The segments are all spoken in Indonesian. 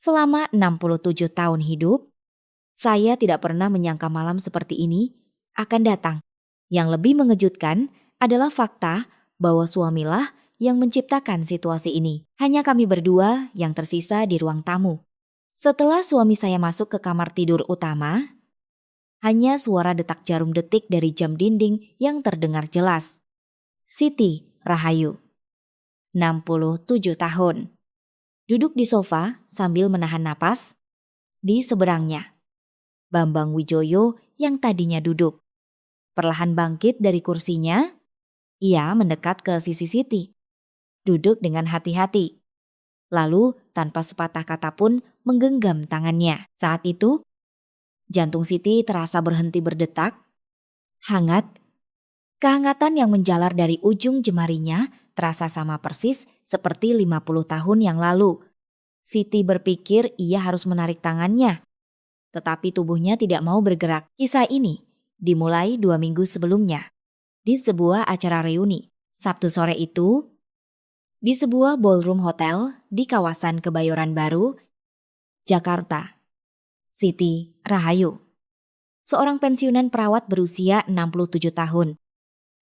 Selama 67 tahun hidup, saya tidak pernah menyangka malam seperti ini akan datang. Yang lebih mengejutkan adalah fakta bahwa suamilah yang menciptakan situasi ini. Hanya kami berdua yang tersisa di ruang tamu. Setelah suami saya masuk ke kamar tidur utama, hanya suara detak jarum detik dari jam dinding yang terdengar jelas. Siti Rahayu, 67 tahun. Duduk di sofa sambil menahan napas. Di seberangnya, Bambang Wijoyo yang tadinya duduk. Perlahan bangkit dari kursinya, ia mendekat ke sisi Siti. Duduk dengan hati-hati. Lalu tanpa sepatah kata pun menggenggam tangannya. Saat itu, jantung Siti terasa berhenti berdetak. Hangat. Kehangatan yang menjalar dari ujung jemarinya terasa sama persis seperti 50 tahun yang lalu. Siti berpikir ia harus menarik tangannya. Tetapi tubuhnya tidak mau bergerak. Kisah ini dimulai 2 minggu sebelumnya. Di sebuah acara reuni. Sabtu sore itu, di sebuah ballroom hotel di kawasan Kebayoran Baru, Jakarta. Siti Rahayu, seorang pensiunan perawat berusia 67 tahun.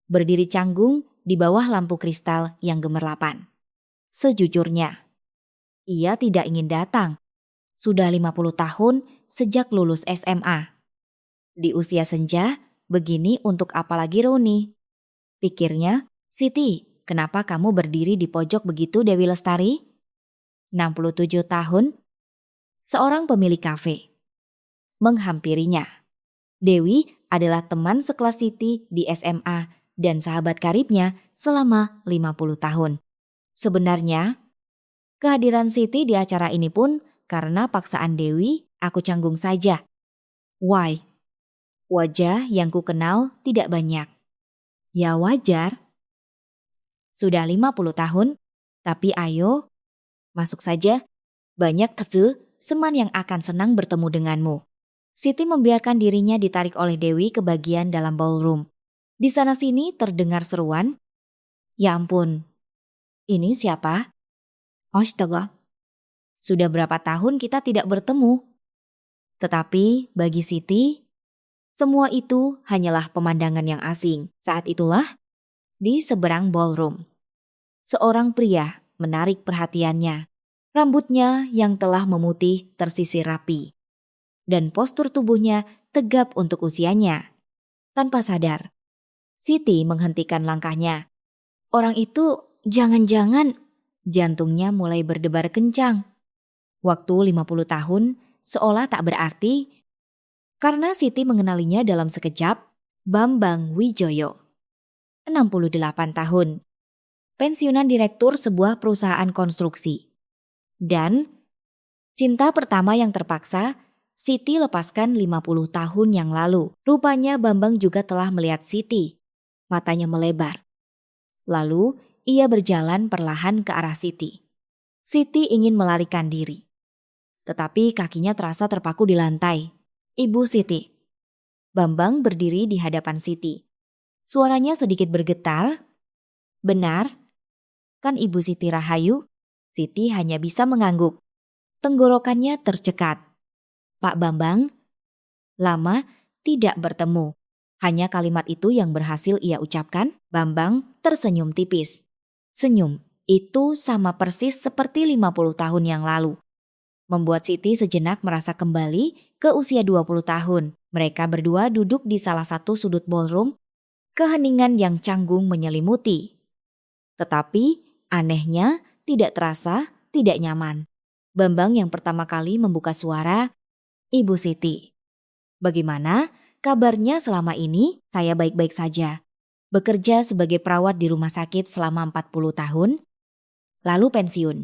Berdiri canggung di bawah lampu kristal yang gemerlapan. Sejujurnya, ia tidak ingin datang. Sudah 50 tahun sejak lulus SMA. Di usia senja, begini untuk apa lagi Roni? Pikirnya, Siti, kenapa kamu berdiri di pojok begitu Dewi Lestari? 67 tahun, seorang pemilik kafe. Menghampirinya. Dewi adalah teman sekelas Siti di SMA dan sahabat karibnya selama 50 tahun. Sebenarnya, kehadiran Siti di acara ini pun karena paksaan Dewi, aku canggung saja. Why? Wajah yang ku kenal tidak banyak. Ya wajar. Sudah 50 tahun, tapi ayo, masuk saja. Banyak teman yang akan senang bertemu denganmu. Siti membiarkan dirinya ditarik oleh Dewi ke bagian dalam ballroom. Di sana-sini terdengar seruan. Ya ampun, ini siapa? Astaga, sudah berapa tahun kita tidak bertemu. Tetapi bagi Siti, semua itu hanyalah pemandangan yang asing. Saat itulah, di seberang ballroom, seorang pria menarik perhatiannya. Rambutnya yang telah memutih tersisir rapi. Dan postur tubuhnya tegap untuk usianya. Tanpa sadar, Siti menghentikan langkahnya. Orang itu jangan-jangan jantungnya mulai berdebar kencang. Waktu 50 tahun seolah tak berarti karena Siti mengenalinya dalam sekejap. Bambang Wijoyo, 68 tahun. Pensiunan direktur sebuah perusahaan konstruksi. Dan cinta pertama yang terpaksa Siti lepaskan 50 tahun yang lalu. Rupanya Bambang juga telah melihat Siti. Matanya melebar. Lalu ia berjalan perlahan ke arah Siti. Siti ingin melarikan diri. Tetapi kakinya terasa terpaku di lantai. Ibu Siti. Bambang berdiri di hadapan Siti. Suaranya sedikit bergetar. Benar, kan Ibu Siti Rahayu? Siti hanya bisa mengangguk. Tenggorokannya tercekat. Pak Bambang, lama tidak bertemu. Hanya kalimat itu yang berhasil ia ucapkan. Bambang tersenyum tipis. Senyum itu sama persis seperti 50 tahun yang lalu. Membuat Siti sejenak merasa kembali ke usia 20 tahun. Mereka berdua duduk di salah satu sudut ballroom. Keheningan yang canggung menyelimuti. Tetapi anehnya tidak terasa, tidak nyaman. Bambang yang pertama kali membuka suara, Ibu Siti. Bagaimana kabarnya selama ini? Saya baik-baik saja. Bekerja sebagai perawat di rumah sakit selama 40 tahun, lalu pensiun.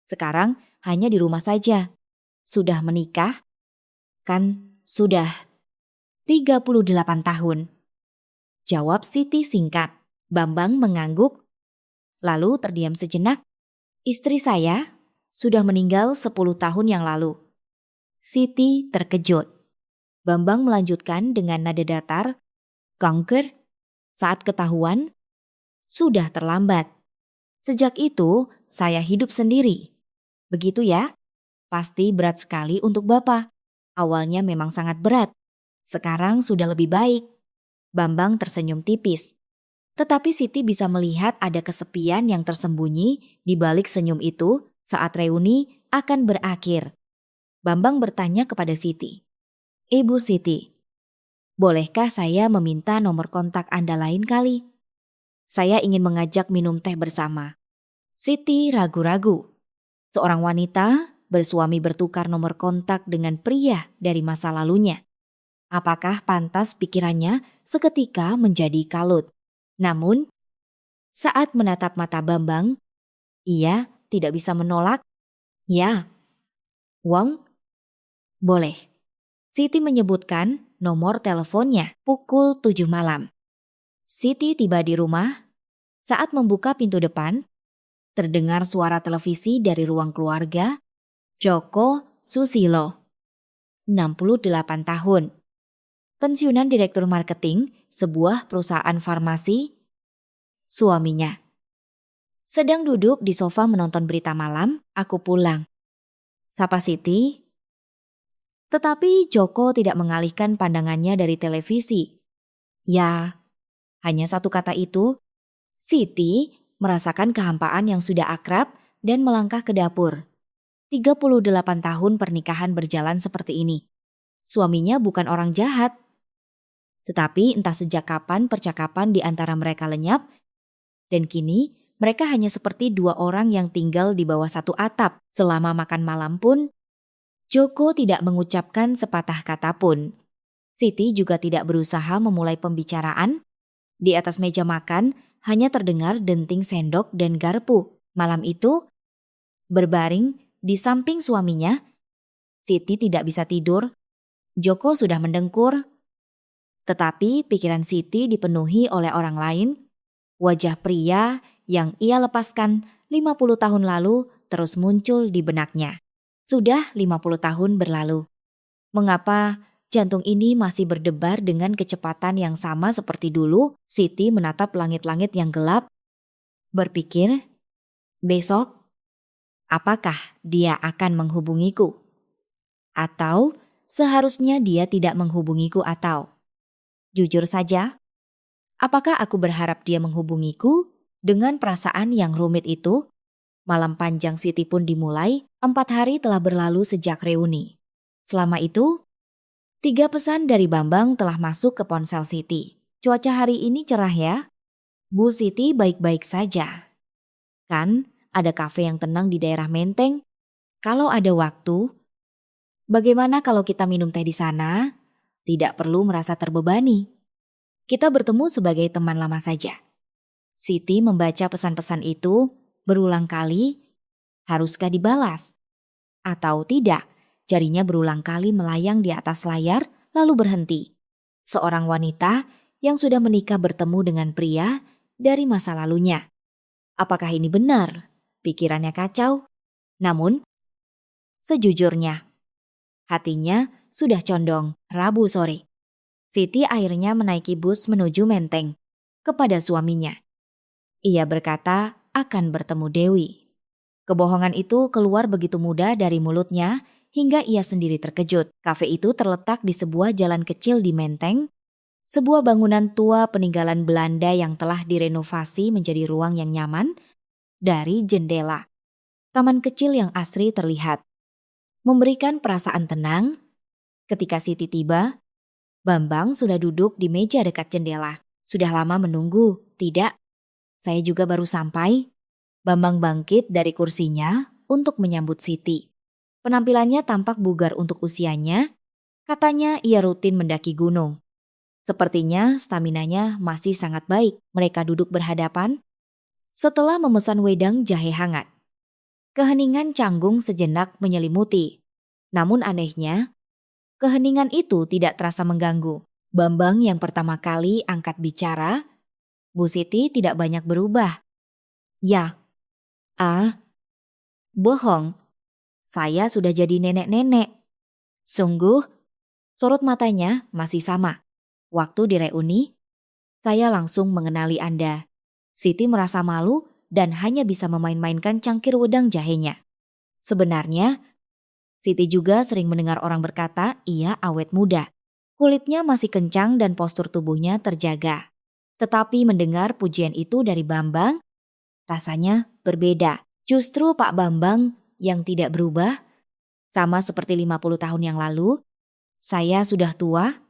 Sekarang hanya di rumah saja. Sudah menikah? Kan sudah 38 tahun. Jawab Siti singkat. Bambang mengangguk, lalu terdiam sejenak. Istri saya sudah meninggal 10 tahun yang lalu. Siti terkejut. Bambang melanjutkan dengan nada datar, kanker, saat ketahuan, sudah terlambat. Sejak itu, saya hidup sendiri. Begitu ya? Pasti berat sekali untuk Bapak. Awalnya memang sangat berat. Sekarang sudah lebih baik. Bambang tersenyum tipis. Tetapi Siti bisa melihat ada kesepian yang tersembunyi di balik senyum itu saat reuni akan berakhir. Bambang bertanya kepada Siti, "Ibu Siti, bolehkah saya meminta nomor kontak Anda lain kali? Saya ingin mengajak minum teh bersama." Siti ragu-ragu. Seorang wanita bersuami bertukar nomor kontak dengan pria dari masa lalunya. Apakah pantas pikirannya seketika menjadi kalut? Namun, saat menatap mata Bambang, ia tidak bisa menolak. "Ya, Wong, boleh." Siti menyebutkan nomor teleponnya pukul 7 malam. Siti tiba di rumah. Saat membuka pintu depan, terdengar suara televisi dari ruang keluarga. Joko Susilo, 68 tahun. Pensiunan direktur marketing sebuah perusahaan farmasi. Suaminya sedang duduk di sofa menonton berita malam. "Aku pulang," sapa Siti. Tetapi Joko tidak mengalihkan pandangannya dari televisi. Ya, hanya satu kata itu. Siti merasakan kehampaan yang sudah akrab dan melangkah ke dapur. 38 tahun pernikahan berjalan seperti ini. Suaminya bukan orang jahat. Tetapi entah sejak kapan percakapan di antara mereka lenyap, dan kini mereka hanya seperti dua orang yang tinggal di bawah satu atap. Selama makan malam pun, Joko tidak mengucapkan sepatah kata pun. Siti juga tidak berusaha memulai pembicaraan. Di atas meja makan hanya terdengar denting sendok dan garpu. Malam itu, berbaring di samping suaminya, Siti tidak bisa tidur. Joko sudah mendengkur. Tetapi pikiran Siti dipenuhi oleh orang lain. Wajah pria yang ia lepaskan 50 tahun lalu terus muncul di benaknya. Sudah 50 tahun berlalu. Mengapa jantung ini masih berdebar dengan kecepatan yang sama seperti dulu? Siti menatap langit-langit yang gelap. Berpikir, besok apakah dia akan menghubungiku? Atau seharusnya dia tidak menghubungiku atau? Jujur saja, apakah aku berharap dia menghubungiku? Dengan perasaan yang rumit itu, malam panjang Siti pun dimulai. 4 hari telah berlalu sejak reuni. Selama itu, 3 pesan dari Bambang telah masuk ke ponsel Siti. "Cuaca hari ini cerah ya? Bu Siti baik-baik saja. Kan ada kafe yang tenang di daerah Menteng. Kalau ada waktu, bagaimana kalau kita minum teh di sana? Tidak perlu merasa terbebani. Kita bertemu sebagai teman lama saja." Siti membaca pesan-pesan itu berulang kali. Haruskah dibalas? Atau tidak? Jarinya berulang kali melayang di atas layar lalu berhenti. Seorang wanita yang sudah menikah bertemu dengan pria dari masa lalunya. Apakah ini benar? Pikirannya kacau. Namun, sejujurnya, hatinya sudah condong. Rabu sore, Siti akhirnya menaiki bus menuju Menteng kepada suaminya. Ia berkata akan bertemu Dewi. Kebohongan itu keluar begitu mudah dari mulutnya hingga ia sendiri terkejut. Kafe itu terletak di sebuah jalan kecil di Menteng, sebuah bangunan tua peninggalan Belanda yang telah direnovasi menjadi ruang yang nyaman. Dari jendela, taman kecil yang asri terlihat, memberikan perasaan tenang. Ketika Siti tiba, Bambang sudah duduk di meja dekat jendela. "Sudah lama menunggu?" "Tidak, saya juga baru sampai." Bambang bangkit dari kursinya untuk menyambut Siti. Penampilannya tampak bugar untuk usianya. Katanya ia rutin mendaki gunung. Sepertinya staminanya masih sangat baik. Mereka duduk berhadapan setelah memesan wedang jahe hangat. Keheningan canggung sejenak menyelimuti. Namun anehnya, keheningan itu tidak terasa mengganggu. Bambang yang pertama kali angkat bicara. Bu Siti tidak banyak berubah. "Ya, bohong. Saya sudah jadi nenek-nenek." "Sungguh?" Sorot matanya masih sama. "Waktu di reuni, saya langsung mengenali Anda." Siti merasa malu dan hanya bisa memain-mainkan cangkir wedang jahenya. Sebenarnya, Siti juga sering mendengar orang berkata ia awet muda. Kulitnya masih kencang dan postur tubuhnya terjaga. Tetapi mendengar pujian itu dari Bambang, rasanya berbeda. Justru Pak Bambang yang tidak berubah, sama seperti 50 tahun yang lalu. Saya sudah tua,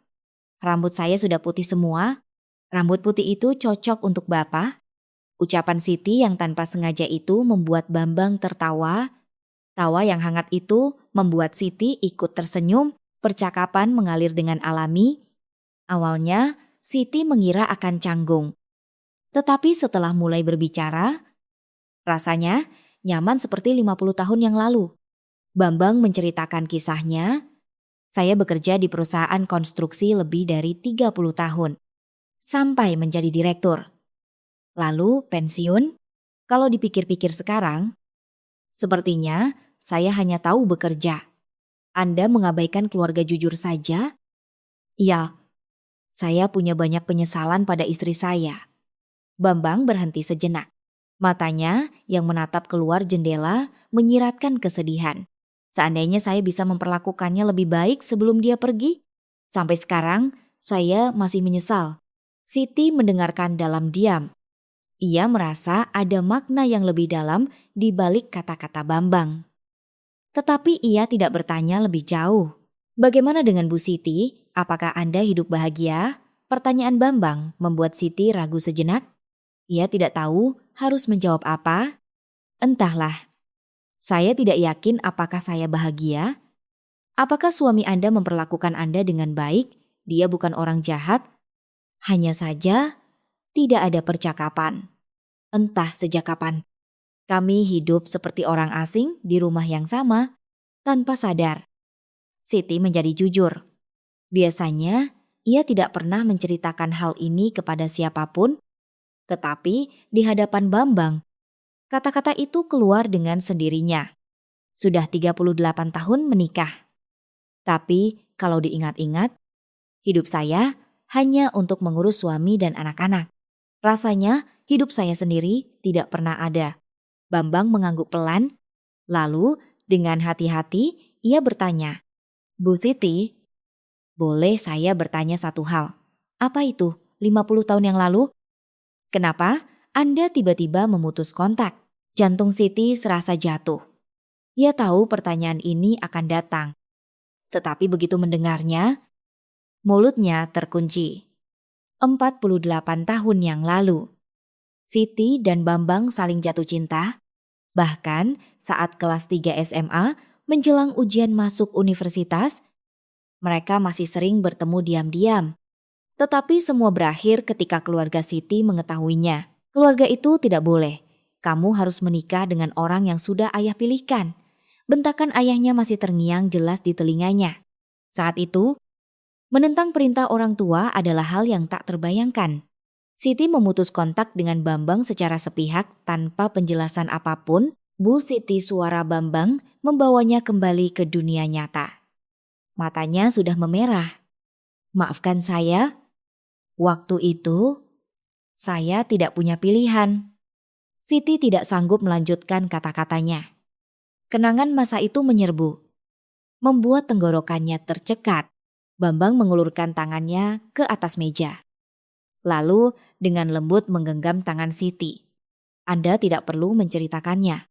rambut saya sudah putih semua. Rambut putih itu cocok untuk Bapak. Ucapan Siti yang tanpa sengaja itu membuat Bambang tertawa. Tawa yang hangat itu membuat Siti ikut tersenyum. Percakapan mengalir dengan alami. Awalnya, Siti mengira akan canggung. Tetapi setelah mulai berbicara, rasanya nyaman seperti 50 tahun yang lalu. Bambang menceritakan kisahnya. Saya bekerja di perusahaan konstruksi lebih dari 30 tahun. Sampai menjadi direktur. Lalu pensiun. Kalau dipikir-pikir sekarang, sepertinya saya hanya tahu bekerja. Anda mengabaikan keluarga jujur saja? Ya, saya punya banyak penyesalan pada istri saya. Bambang berhenti sejenak. Matanya yang menatap keluar jendela menyiratkan kesedihan. Seandainya saya bisa memperlakukannya lebih baik sebelum dia pergi. Sampai sekarang, saya masih menyesal. Siti mendengarkan dalam diam. Ia merasa ada makna yang lebih dalam di balik kata-kata Bambang. Tetapi ia tidak bertanya lebih jauh. Bagaimana dengan Bu Siti? Apakah Anda hidup bahagia? Pertanyaan Bambang membuat Siti ragu sejenak. Ia tidak tahu harus menjawab apa. Entahlah. Saya tidak yakin apakah saya bahagia. Apakah suami Anda memperlakukan Anda dengan baik? Dia bukan orang jahat. Hanya saja tidak ada percakapan. Entah sejak kapan. Kami hidup seperti orang asing di rumah yang sama, tanpa sadar. Siti menjadi jujur. Biasanya, ia tidak pernah menceritakan hal ini kepada siapapun, tetapi di hadapan Bambang, kata-kata itu keluar dengan sendirinya. Sudah 38 tahun menikah. Tapi kalau diingat-ingat, hidup saya hanya untuk mengurus suami dan anak-anak. Rasanya hidup saya sendiri tidak pernah ada. Bambang mengangguk pelan, lalu dengan hati-hati ia bertanya, Bu Siti, boleh saya bertanya satu hal? Apa itu 50 tahun yang lalu? Kenapa Anda tiba-tiba memutus kontak? Jantung Siti serasa jatuh. Ia tahu pertanyaan ini akan datang. Tetapi begitu mendengarnya, mulutnya terkunci. 48 tahun yang lalu. Siti dan Bambang saling jatuh cinta. Bahkan saat kelas 3 SMA menjelang ujian masuk universitas, mereka masih sering bertemu diam-diam. Tetapi semua berakhir ketika keluarga Siti mengetahuinya. Keluarga itu tidak boleh. Kamu harus menikah dengan orang yang sudah ayah pilihkan. Bentakan ayahnya masih terngiang jelas di telinganya. Saat itu, menentang perintah orang tua adalah hal yang tak terbayangkan. Siti memutus kontak dengan Bambang secara sepihak tanpa penjelasan apapun. Bu Siti, suara Bambang membawanya kembali ke dunia nyata. Matanya sudah memerah. Maafkan saya, waktu itu saya tidak punya pilihan. Siti tidak sanggup melanjutkan kata-katanya. Kenangan masa itu menyerbu, membuat tenggorokannya tercekat. Bambang mengulurkan tangannya ke atas meja. Lalu dengan lembut menggenggam tangan Siti. Anda tidak perlu menceritakannya.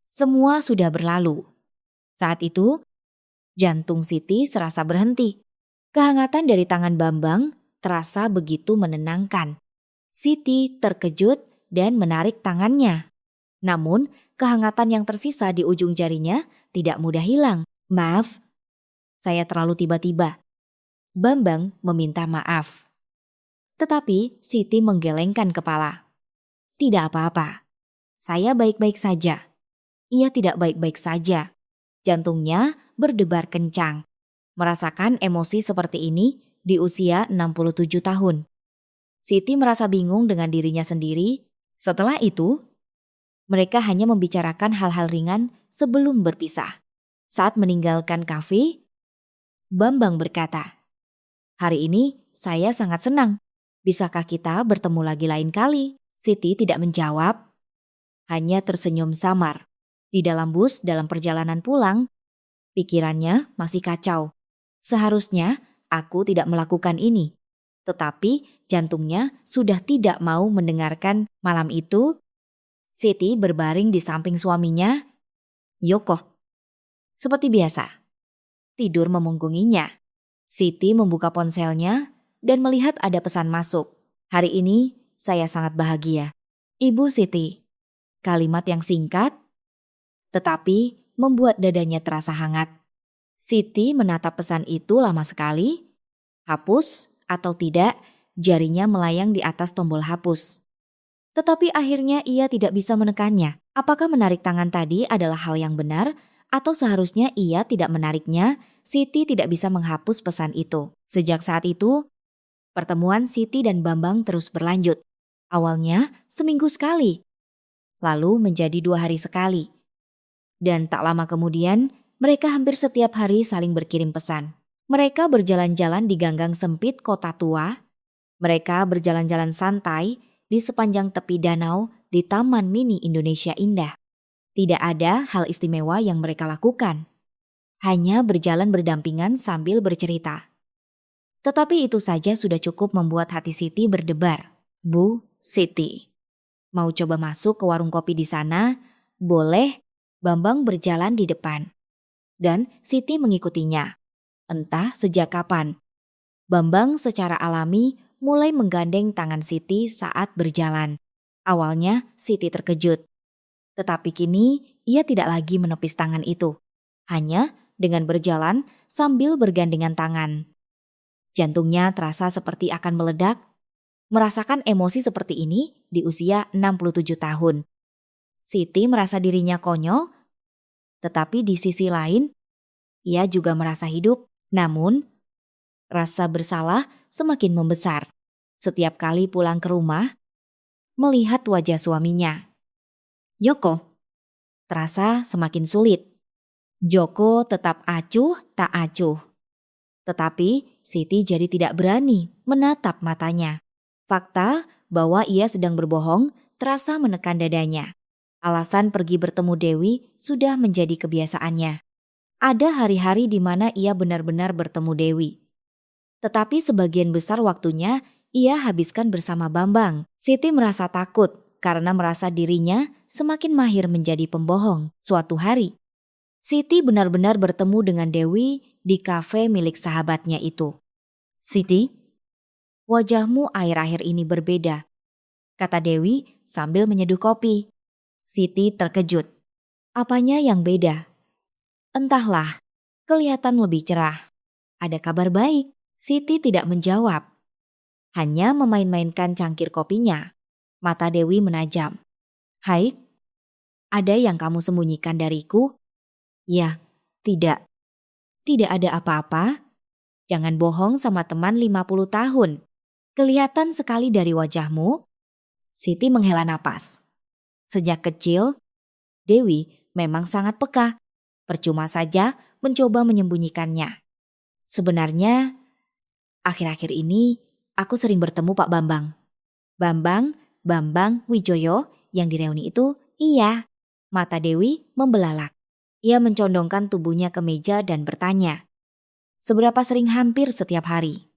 Semua sudah berlalu. Saat itu, jantung Siti serasa berhenti. Kehangatan dari tangan Bambang terasa begitu menenangkan. Siti terkejut dan menarik tangannya. Namun, kehangatan yang tersisa di ujung jarinya tidak mudah hilang. Maaf, saya terlalu tiba-tiba. Bambang meminta maaf. Tetapi Siti menggelengkan kepala. Tidak apa-apa. Saya baik-baik saja. Ia tidak baik-baik saja. Jantungnya berdebar kencang. Merasakan emosi seperti ini di usia 67 tahun. Siti merasa bingung dengan dirinya sendiri. Setelah itu, mereka hanya membicarakan hal-hal ringan sebelum berpisah. Saat meninggalkan kafe, Bambang berkata, "Hari ini saya sangat senang. Bisakah kita bertemu lagi lain kali?" Siti tidak menjawab, hanya tersenyum samar. Di dalam bus dalam perjalanan pulang, Pikirannya masih kacau. Seharusnya aku tidak melakukan ini. Tetapi jantungnya sudah tidak mau mendengarkan. Malam itu, Siti berbaring di samping suaminya, Yoko. Seperti biasa, tidur memunggunginya. Siti membuka ponselnya dan melihat ada pesan masuk. Hari ini saya sangat bahagia. Ibu Siti. Kalimat yang singkat, tetapi membuat dadanya terasa hangat. Siti menatap pesan itu lama sekali. Hapus atau tidak, jarinya melayang di atas tombol hapus. Tetapi akhirnya ia tidak bisa menekannya. Apakah menarik tangan tadi adalah hal yang benar, atau seharusnya ia tidak menariknya? Siti tidak bisa menghapus pesan itu. Sejak saat itu, pertemuan Siti dan Bambang terus berlanjut. Awalnya seminggu sekali, lalu menjadi 2 hari sekali. Dan tak lama kemudian, mereka hampir setiap hari saling berkirim pesan. Mereka berjalan-jalan di ganggang sempit kota tua. Mereka berjalan-jalan santai di sepanjang tepi danau di Taman Mini Indonesia Indah. Tidak ada hal istimewa yang mereka lakukan. Hanya berjalan berdampingan sambil bercerita. Tetapi itu saja sudah cukup membuat hati Siti berdebar. Bu Siti, mau coba masuk ke warung kopi di sana? Boleh. Bambang berjalan di depan. Dan Siti mengikutinya. Entah sejak kapan. Bambang secara alami mulai menggandeng tangan Siti saat berjalan. Awalnya Siti terkejut. Tetapi kini ia tidak lagi menepis tangan itu. Hanya dengan berjalan sambil bergandengan tangan. Jantungnya terasa seperti akan meledak. Merasakan emosi seperti ini di usia 67 tahun. Siti merasa dirinya konyol, tetapi di sisi lain, ia juga merasa hidup. Namun, rasa bersalah semakin membesar. Setiap kali pulang ke rumah, melihat wajah suaminya, Yoko, terasa semakin sulit. Joko tetap acuh tak acuh. Tetapi Siti jadi tidak berani menatap matanya. Fakta bahwa ia sedang berbohong terasa menekan dadanya. Alasan pergi bertemu Dewi sudah menjadi kebiasaannya. Ada hari-hari di mana ia benar-benar bertemu Dewi. Tetapi sebagian besar waktunya ia habiskan bersama Bambang. Siti merasa takut karena merasa dirinya semakin mahir menjadi pembohong. Suatu hari, Siti benar-benar bertemu dengan Dewi di kafe milik sahabatnya itu. Siti, wajahmu akhir-akhir ini berbeda, kata Dewi sambil menyeduh kopi. Siti terkejut. Apanya yang beda? Entahlah, kelihatan lebih cerah. Ada kabar baik. Siti tidak menjawab. Hanya memain-mainkan cangkir kopinya. Mata Dewi menajam. Hai, ada yang kamu sembunyikan dariku? Ya, tidak. Tidak ada apa-apa. Jangan bohong sama teman 50 tahun. Kelihatan sekali dari wajahmu. Siti menghela napas. Sejak kecil, Dewi memang sangat peka. Percuma saja mencoba menyembunyikannya. Sebenarnya, akhir-akhir ini aku sering bertemu Pak Bambang. Bambang Wijoyo yang di reuni itu, iya. Mata Dewi membelalak. Ia mencondongkan tubuhnya ke meja dan bertanya. Seberapa sering? Hampir setiap hari.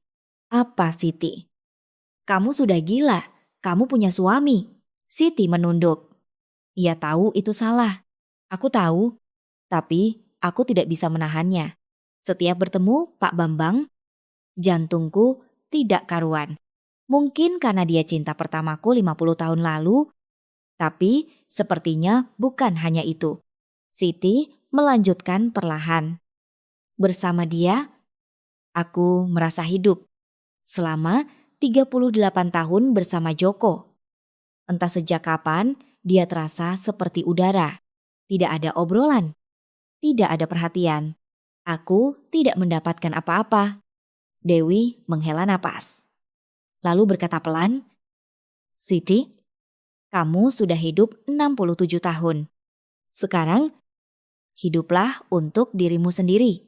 Apa Siti? Kamu sudah gila, kamu punya suami. Siti menunduk. Ia tahu itu salah. Aku tahu, tapi aku tidak bisa menahannya. Setiap bertemu Pak Bambang, jantungku tidak karuan. Mungkin karena dia cinta pertamaku 50 tahun lalu, tapi sepertinya bukan hanya itu. Siti melanjutkan perlahan. Bersama dia, aku merasa hidup. Selama 38 tahun bersama Joko. Entah sejak kapan, dia terasa seperti udara. Tidak ada obrolan. Tidak ada perhatian. Aku tidak mendapatkan apa-apa. Dewi menghela napas. Lalu berkata pelan, Siti, kamu sudah hidup 67 tahun. Sekarang, hiduplah untuk dirimu sendiri.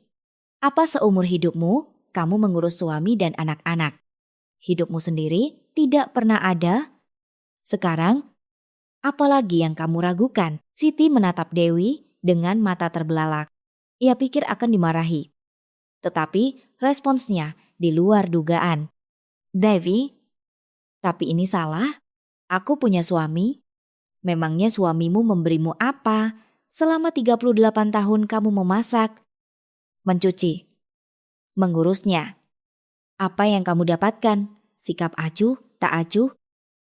Apa seumur hidupmu, kamu mengurus suami dan anak-anak? Hidupmu sendiri tidak pernah ada. Sekarang, apalagi yang kamu ragukan? Siti menatap Dewi dengan mata terbelalak. Ia pikir akan dimarahi. Tetapi responsnya di luar dugaan. Devi, tapi ini salah. Aku punya suami. Memangnya suamimu memberimu apa? Selama 38 tahun kamu memasak, mencuci, mengurusnya. Apa yang kamu dapatkan? Sikap acuh, tak acuh?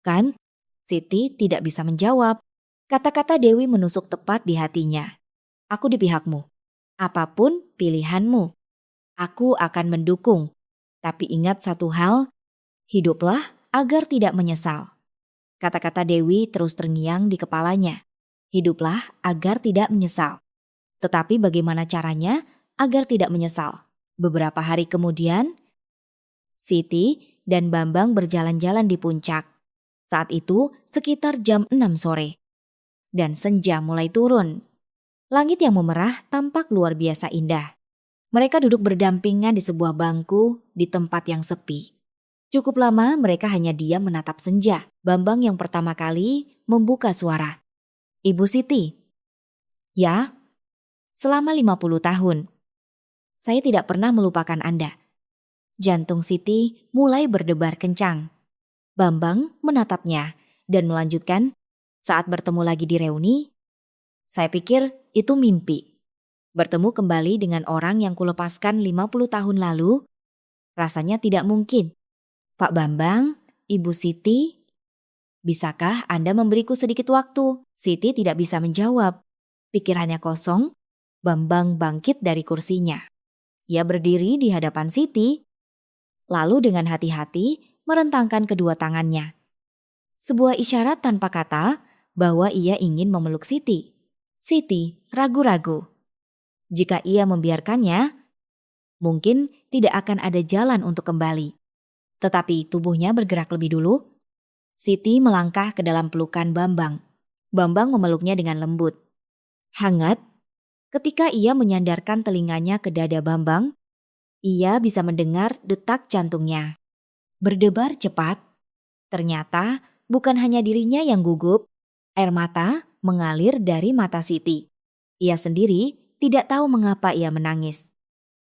Kan? Siti tidak bisa menjawab. Kata-kata Dewi menusuk tepat di hatinya. Aku di pihakmu. Apapun pilihanmu, aku akan mendukung. Tapi ingat satu hal, hiduplah agar tidak menyesal. Kata-kata Dewi terus terngiang di kepalanya. Hiduplah agar tidak menyesal. Tetapi bagaimana caranya agar tidak menyesal? Beberapa hari kemudian, Siti dan Bambang berjalan-jalan di puncak. Saat itu sekitar jam 6 sore. Dan senja mulai turun. Langit yang memerah tampak luar biasa indah. Mereka duduk berdampingan di sebuah bangku di tempat yang sepi. Cukup lama mereka hanya diam menatap senja. Bambang yang pertama kali membuka suara. Ibu Siti. Ya, selama 50 tahun. Saya tidak pernah melupakan Anda. Jantung Siti mulai berdebar kencang. Bambang menatapnya dan melanjutkan, saat bertemu lagi di reuni, saya pikir itu mimpi. Bertemu kembali dengan orang yang kulepaskan 50 tahun lalu, rasanya tidak mungkin. Pak Bambang, Ibu Siti, bisakah Anda memberiku sedikit waktu? Siti tidak bisa menjawab. Pikirannya kosong, Bambang bangkit dari kursinya. Ia berdiri di hadapan Siti, lalu dengan hati-hati merentangkan kedua tangannya. Sebuah isyarat tanpa kata bahwa ia ingin memeluk Siti. Siti ragu-ragu. Jika ia membiarkannya, mungkin tidak akan ada jalan untuk kembali. Tetapi tubuhnya bergerak lebih dulu. Siti melangkah ke dalam pelukan Bambang. Bambang memeluknya dengan lembut. Hangat, ketika ia menyandarkan telinganya ke dada Bambang, ia bisa mendengar detak jantungnya. Berdebar cepat. Ternyata bukan hanya dirinya yang gugup, air mata mengalir dari mata Siti. Ia sendiri tidak tahu mengapa ia menangis.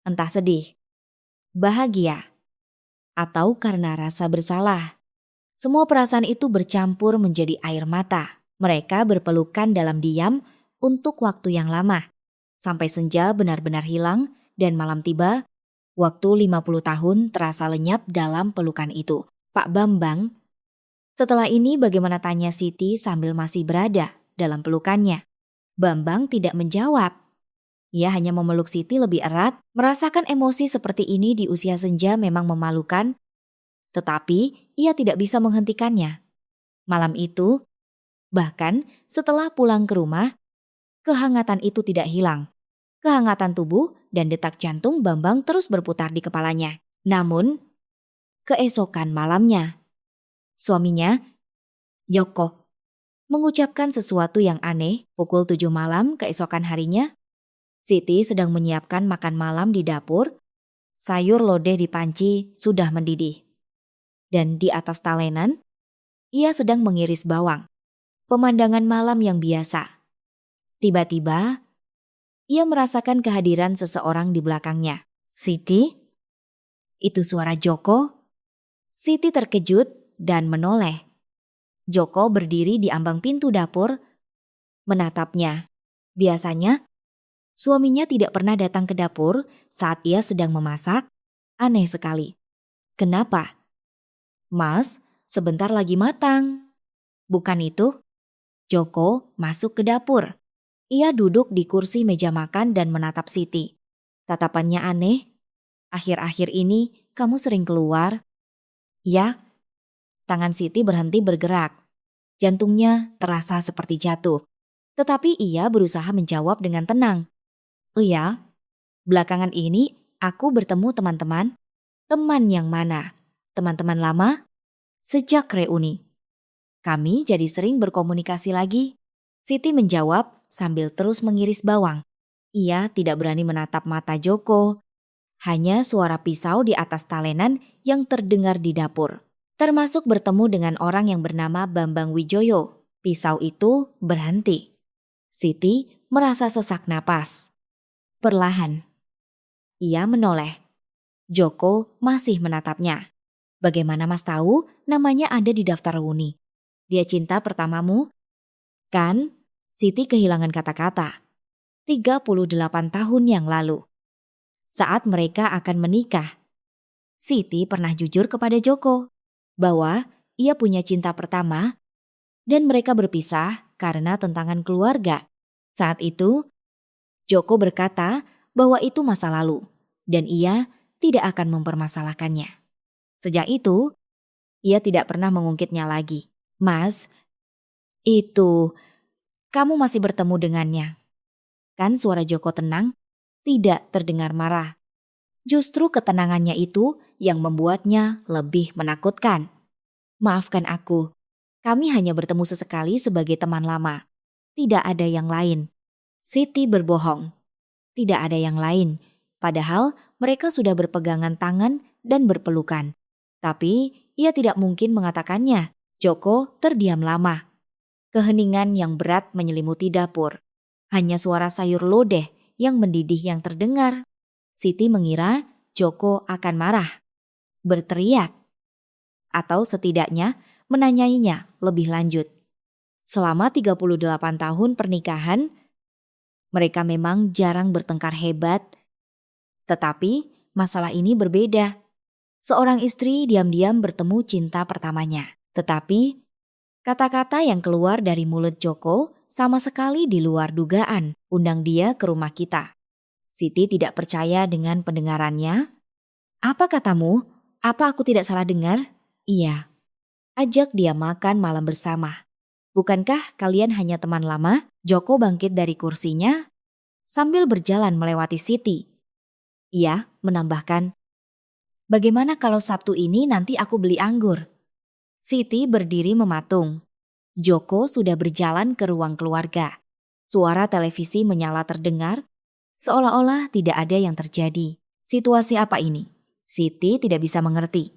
Entah sedih, bahagia, atau karena rasa bersalah. Semua perasaan itu bercampur menjadi air mata. Mereka berpelukan dalam diam untuk waktu yang lama. Sampai senja benar-benar hilang dan malam tiba, waktu 50 tahun terasa lenyap dalam pelukan itu. Pak Bambang, setelah ini bagaimana, tanya Siti sambil masih berada dalam pelukannya. Bambang tidak menjawab. Ia hanya memeluk Siti lebih erat. Merasakan emosi seperti ini di usia senja memang memalukan, tetapi ia tidak bisa menghentikannya. Malam itu, bahkan setelah pulang ke rumah, kehangatan itu tidak hilang. Kehangatan tubuh dan detak jantung Bambang terus berputar di kepalanya. Namun, keesokan malamnya, suaminya, Yoko, mengucapkan sesuatu yang aneh. Pukul 7 malam keesokan harinya, Siti sedang menyiapkan makan malam di dapur. Sayur lodeh di panci sudah mendidih. Dan di atas talenan, ia sedang mengiris bawang. Pemandangan malam yang biasa. Tiba-tiba, ia merasakan kehadiran seseorang di belakangnya. Siti? Itu suara Joko? Siti terkejut dan menoleh. Joko berdiri di ambang pintu dapur, menatapnya. Biasanya, suaminya tidak pernah datang ke dapur saat ia sedang memasak. Aneh sekali. Kenapa? Mas, sebentar lagi matang. Bukan itu? Joko masuk ke dapur. Ia duduk di kursi meja makan dan menatap Siti. Tatapannya aneh. Akhir-akhir ini kamu sering keluar? Ya. Tangan Siti berhenti bergerak. Jantungnya terasa seperti jatuh. Tetapi ia berusaha menjawab dengan tenang. Iya, belakangan ini aku bertemu teman-teman. Teman yang mana? Teman-teman lama? Sejak reuni. Kami jadi sering berkomunikasi lagi. Siti menjawab sambil terus mengiris bawang. Ia tidak berani menatap mata Joko. Hanya suara pisau di atas talenan yang terdengar di dapur. Termasuk bertemu dengan orang yang bernama Bambang Wijoyo. Pisau itu berhenti. Siti merasa sesak napas. Perlahan, ia menoleh. Joko masih menatapnya. Bagaimana Mas tahu namanya ada di daftar reuni? Dia cinta pertamamu? Kan? Siti kehilangan kata-kata. 38 tahun yang lalu. Saat mereka akan menikah, Siti pernah jujur kepada Joko bahwa ia punya cinta pertama dan mereka berpisah karena tentangan keluarga. Saat itu, Joko berkata bahwa itu masa lalu dan ia tidak akan mempermasalahkannya. Sejak itu, ia tidak pernah mengungkitnya lagi. Mas, itu, kamu masih bertemu dengannya. Kan suara Joko tenang, tidak terdengar marah. Justru ketenangannya itu yang membuatnya lebih menakutkan. Maafkan aku, kami hanya bertemu sesekali sebagai teman lama. Tidak ada yang lain. Siti berbohong. Tidak ada yang lain. Padahal mereka sudah berpegangan tangan dan berpelukan. Tapi ia tidak mungkin mengatakannya. Joko terdiam lama. Keheningan yang berat menyelimuti dapur. Hanya suara sayur lodeh yang mendidih yang terdengar. Siti mengira Joko akan marah, berteriak, atau setidaknya menanyainya lebih lanjut. Selama 38 tahun pernikahan, mereka memang jarang bertengkar hebat. Tetapi masalah ini berbeda. Seorang istri diam-diam bertemu cinta pertamanya. Tetapi kata-kata yang keluar dari mulut Joko sama sekali di luar dugaan. Undang dia ke rumah kita. Siti tidak percaya dengan pendengarannya. Apa katamu? Apa aku tidak salah dengar? Iya. Ajak dia makan malam bersama. Bukankah kalian hanya teman lama? Joko bangkit dari kursinya sambil berjalan melewati Siti. Ia menambahkan, bagaimana kalau Sabtu ini nanti aku beli anggur? Siti berdiri mematung. Joko sudah berjalan ke ruang keluarga. Suara televisi menyala terdengar, seolah-olah tidak ada yang terjadi. Situasi apa ini? Siti tidak bisa mengerti.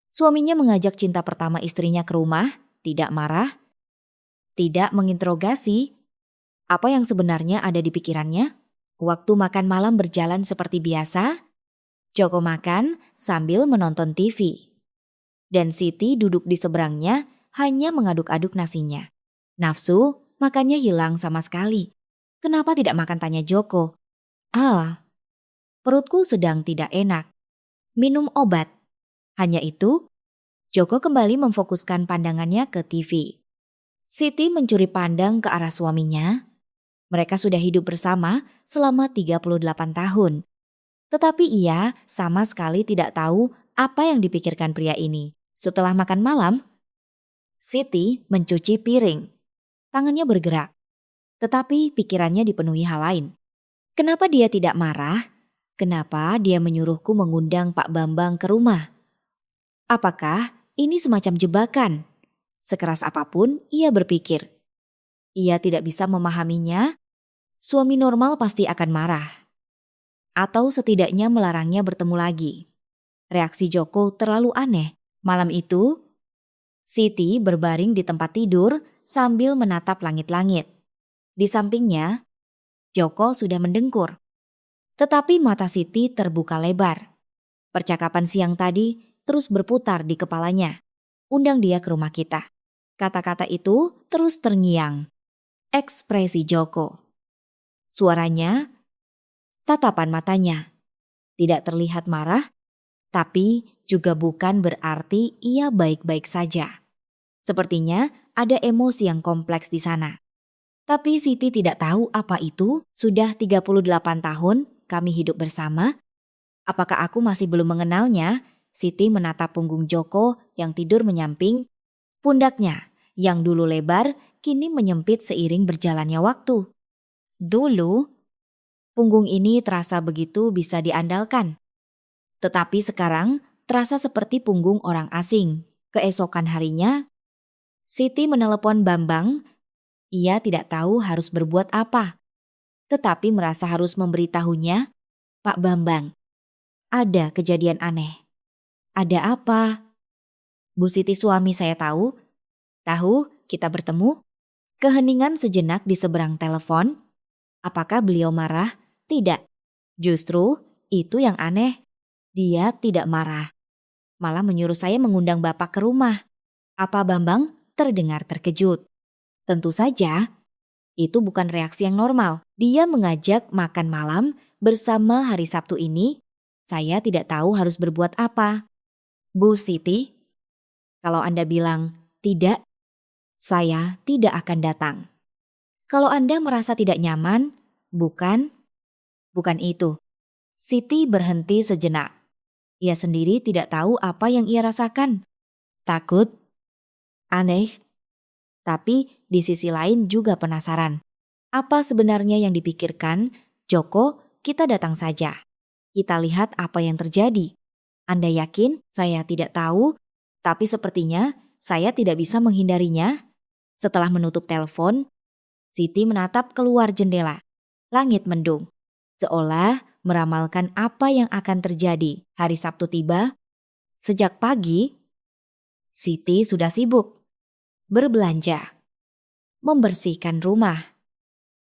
Suaminya mengajak cinta pertama istrinya ke rumah, tidak marah, tidak menginterogasi apa yang sebenarnya ada di pikirannya. Waktu makan malam berjalan seperti biasa. Joko makan sambil menonton TV. Dan Siti duduk di seberangnya hanya mengaduk-aduk nasinya. Nafsu makannya hilang sama sekali. Kenapa tidak makan, tanya Joko. Perutku sedang tidak enak. Minum obat. Hanya itu, Joko kembali memfokuskan pandangannya ke TV. Siti mencuri pandang ke arah suaminya. Mereka sudah hidup bersama selama 38 tahun. Tetapi ia sama sekali tidak tahu apa yang dipikirkan pria ini. Setelah makan malam, Siti mencuci piring. Tangannya bergerak, tetapi pikirannya dipenuhi hal lain. Kenapa dia tidak marah? Kenapa dia menyuruhku mengundang Pak Bambang ke rumah? Apakah ini semacam jebakan? Sekeras apapun ia berpikir. Ia tidak bisa memahaminya. Suami normal pasti akan marah. Atau setidaknya melarangnya bertemu lagi. Reaksi Joko terlalu aneh. Malam itu, Siti berbaring di tempat tidur sambil menatap langit-langit. Di sampingnya, Joko sudah mendengkur. Tetapi mata Siti terbuka lebar. Percakapan siang tadi terus berputar di kepalanya. Undang dia ke rumah kita. Kata-kata itu terus terngiang. Ekspresi Joko. Suaranya, tatapan matanya. Tidak terlihat marah, tapi juga bukan berarti ia baik-baik saja. Sepertinya ada emosi yang kompleks di sana. Tapi Siti tidak tahu apa itu. Sudah 38 tahun kami hidup bersama. Apakah aku masih belum mengenalnya? Siti menatap punggung Joko yang tidur menyamping. Pundaknya yang dulu lebar kini menyempit seiring berjalannya waktu. Dulu, punggung ini terasa begitu bisa diandalkan. Tetapi sekarang terasa seperti punggung orang asing. Keesokan harinya, Siti menelepon Bambang. Ia tidak tahu harus berbuat apa. Tetapi merasa harus memberitahunya, Pak Bambang, ada kejadian aneh. Ada apa? Bu Siti, suami saya tahu. Tahu kita bertemu? Keheningan sejenak di seberang telepon. Apakah beliau marah? Tidak. Justru itu yang aneh. Dia tidak marah, malah menyuruh saya mengundang Bapak ke rumah. Apa Bambang terdengar terkejut? Tentu saja, itu bukan reaksi yang normal. Dia mengajak makan malam bersama hari Sabtu ini. Saya tidak tahu harus berbuat apa. Bu Siti, kalau Anda bilang tidak, saya tidak akan datang. Kalau Anda merasa tidak nyaman, bukan itu. Siti berhenti sejenak. Ia sendiri tidak tahu apa yang ia rasakan. Takut, aneh, tapi di sisi lain juga penasaran. Apa sebenarnya yang dipikirkan? Joko, kita datang saja. Kita lihat apa yang terjadi. Anda yakin saya tidak tahu, tapi sepertinya saya tidak bisa menghindarinya. Setelah menutup telepon, Siti menatap keluar jendela. Langit mendung, seolah meramalkan apa yang akan terjadi. Hari Sabtu tiba. Sejak pagi, Siti sudah sibuk berbelanja, membersihkan rumah,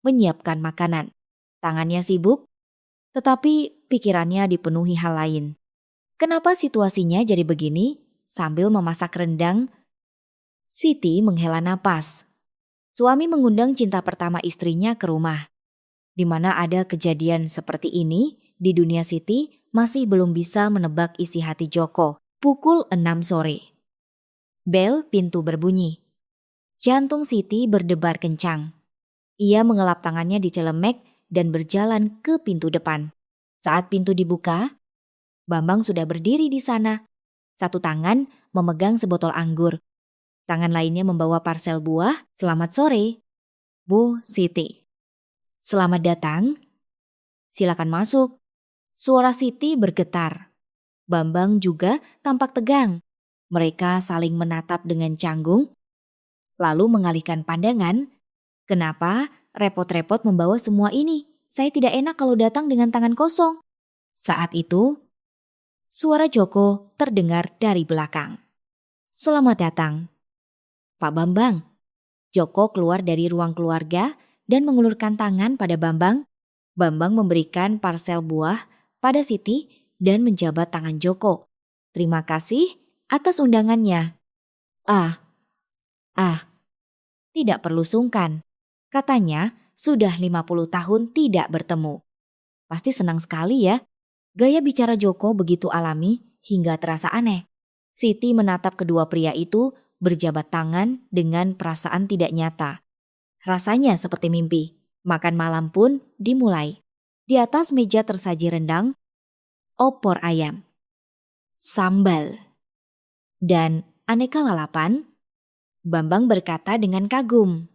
menyiapkan makanan. Tangannya sibuk, tetapi pikirannya dipenuhi hal lain. Kenapa situasinya jadi begini? Sambil memasak rendang, Siti menghela napas. Suami mengundang cinta pertama istrinya ke rumah. Di mana ada kejadian seperti ini, di dunia Siti masih belum bisa menebak isi hati Joko. Pukul 6 sore. Bel pintu berbunyi. Jantung Siti berdebar kencang. Ia mengelap tangannya di celemek dan berjalan ke pintu depan. Saat pintu dibuka, Bambang sudah berdiri di sana. Satu tangan memegang sebotol anggur. Tangan lainnya membawa parsel buah. Selamat sore, Bu Siti. Selamat datang. Silakan masuk. Suara Siti bergetar. Bambang juga tampak tegang. Mereka saling menatap dengan canggung, lalu mengalihkan pandangan. Kenapa repot-repot membawa semua ini? Saya tidak enak kalau datang dengan tangan kosong. Saat itu, suara Joko terdengar dari belakang. Selamat datang, Pak Bambang. Joko keluar dari ruang keluarga dan mengulurkan tangan pada Bambang. Bambang memberikan parsel buah pada Siti dan menjabat tangan Joko. Terima kasih atas undangannya. Tidak perlu sungkan. Katanya sudah 50 tahun tidak bertemu. Pasti senang sekali ya. Gaya bicara Joko begitu alami hingga terasa aneh. Siti menatap kedua pria itu berjabat tangan dengan perasaan tidak nyata. Rasanya seperti mimpi. Makan malam pun dimulai. Di atas meja tersaji rendang, opor ayam, sambal, dan aneka lalapan. Bambang berkata dengan kagum.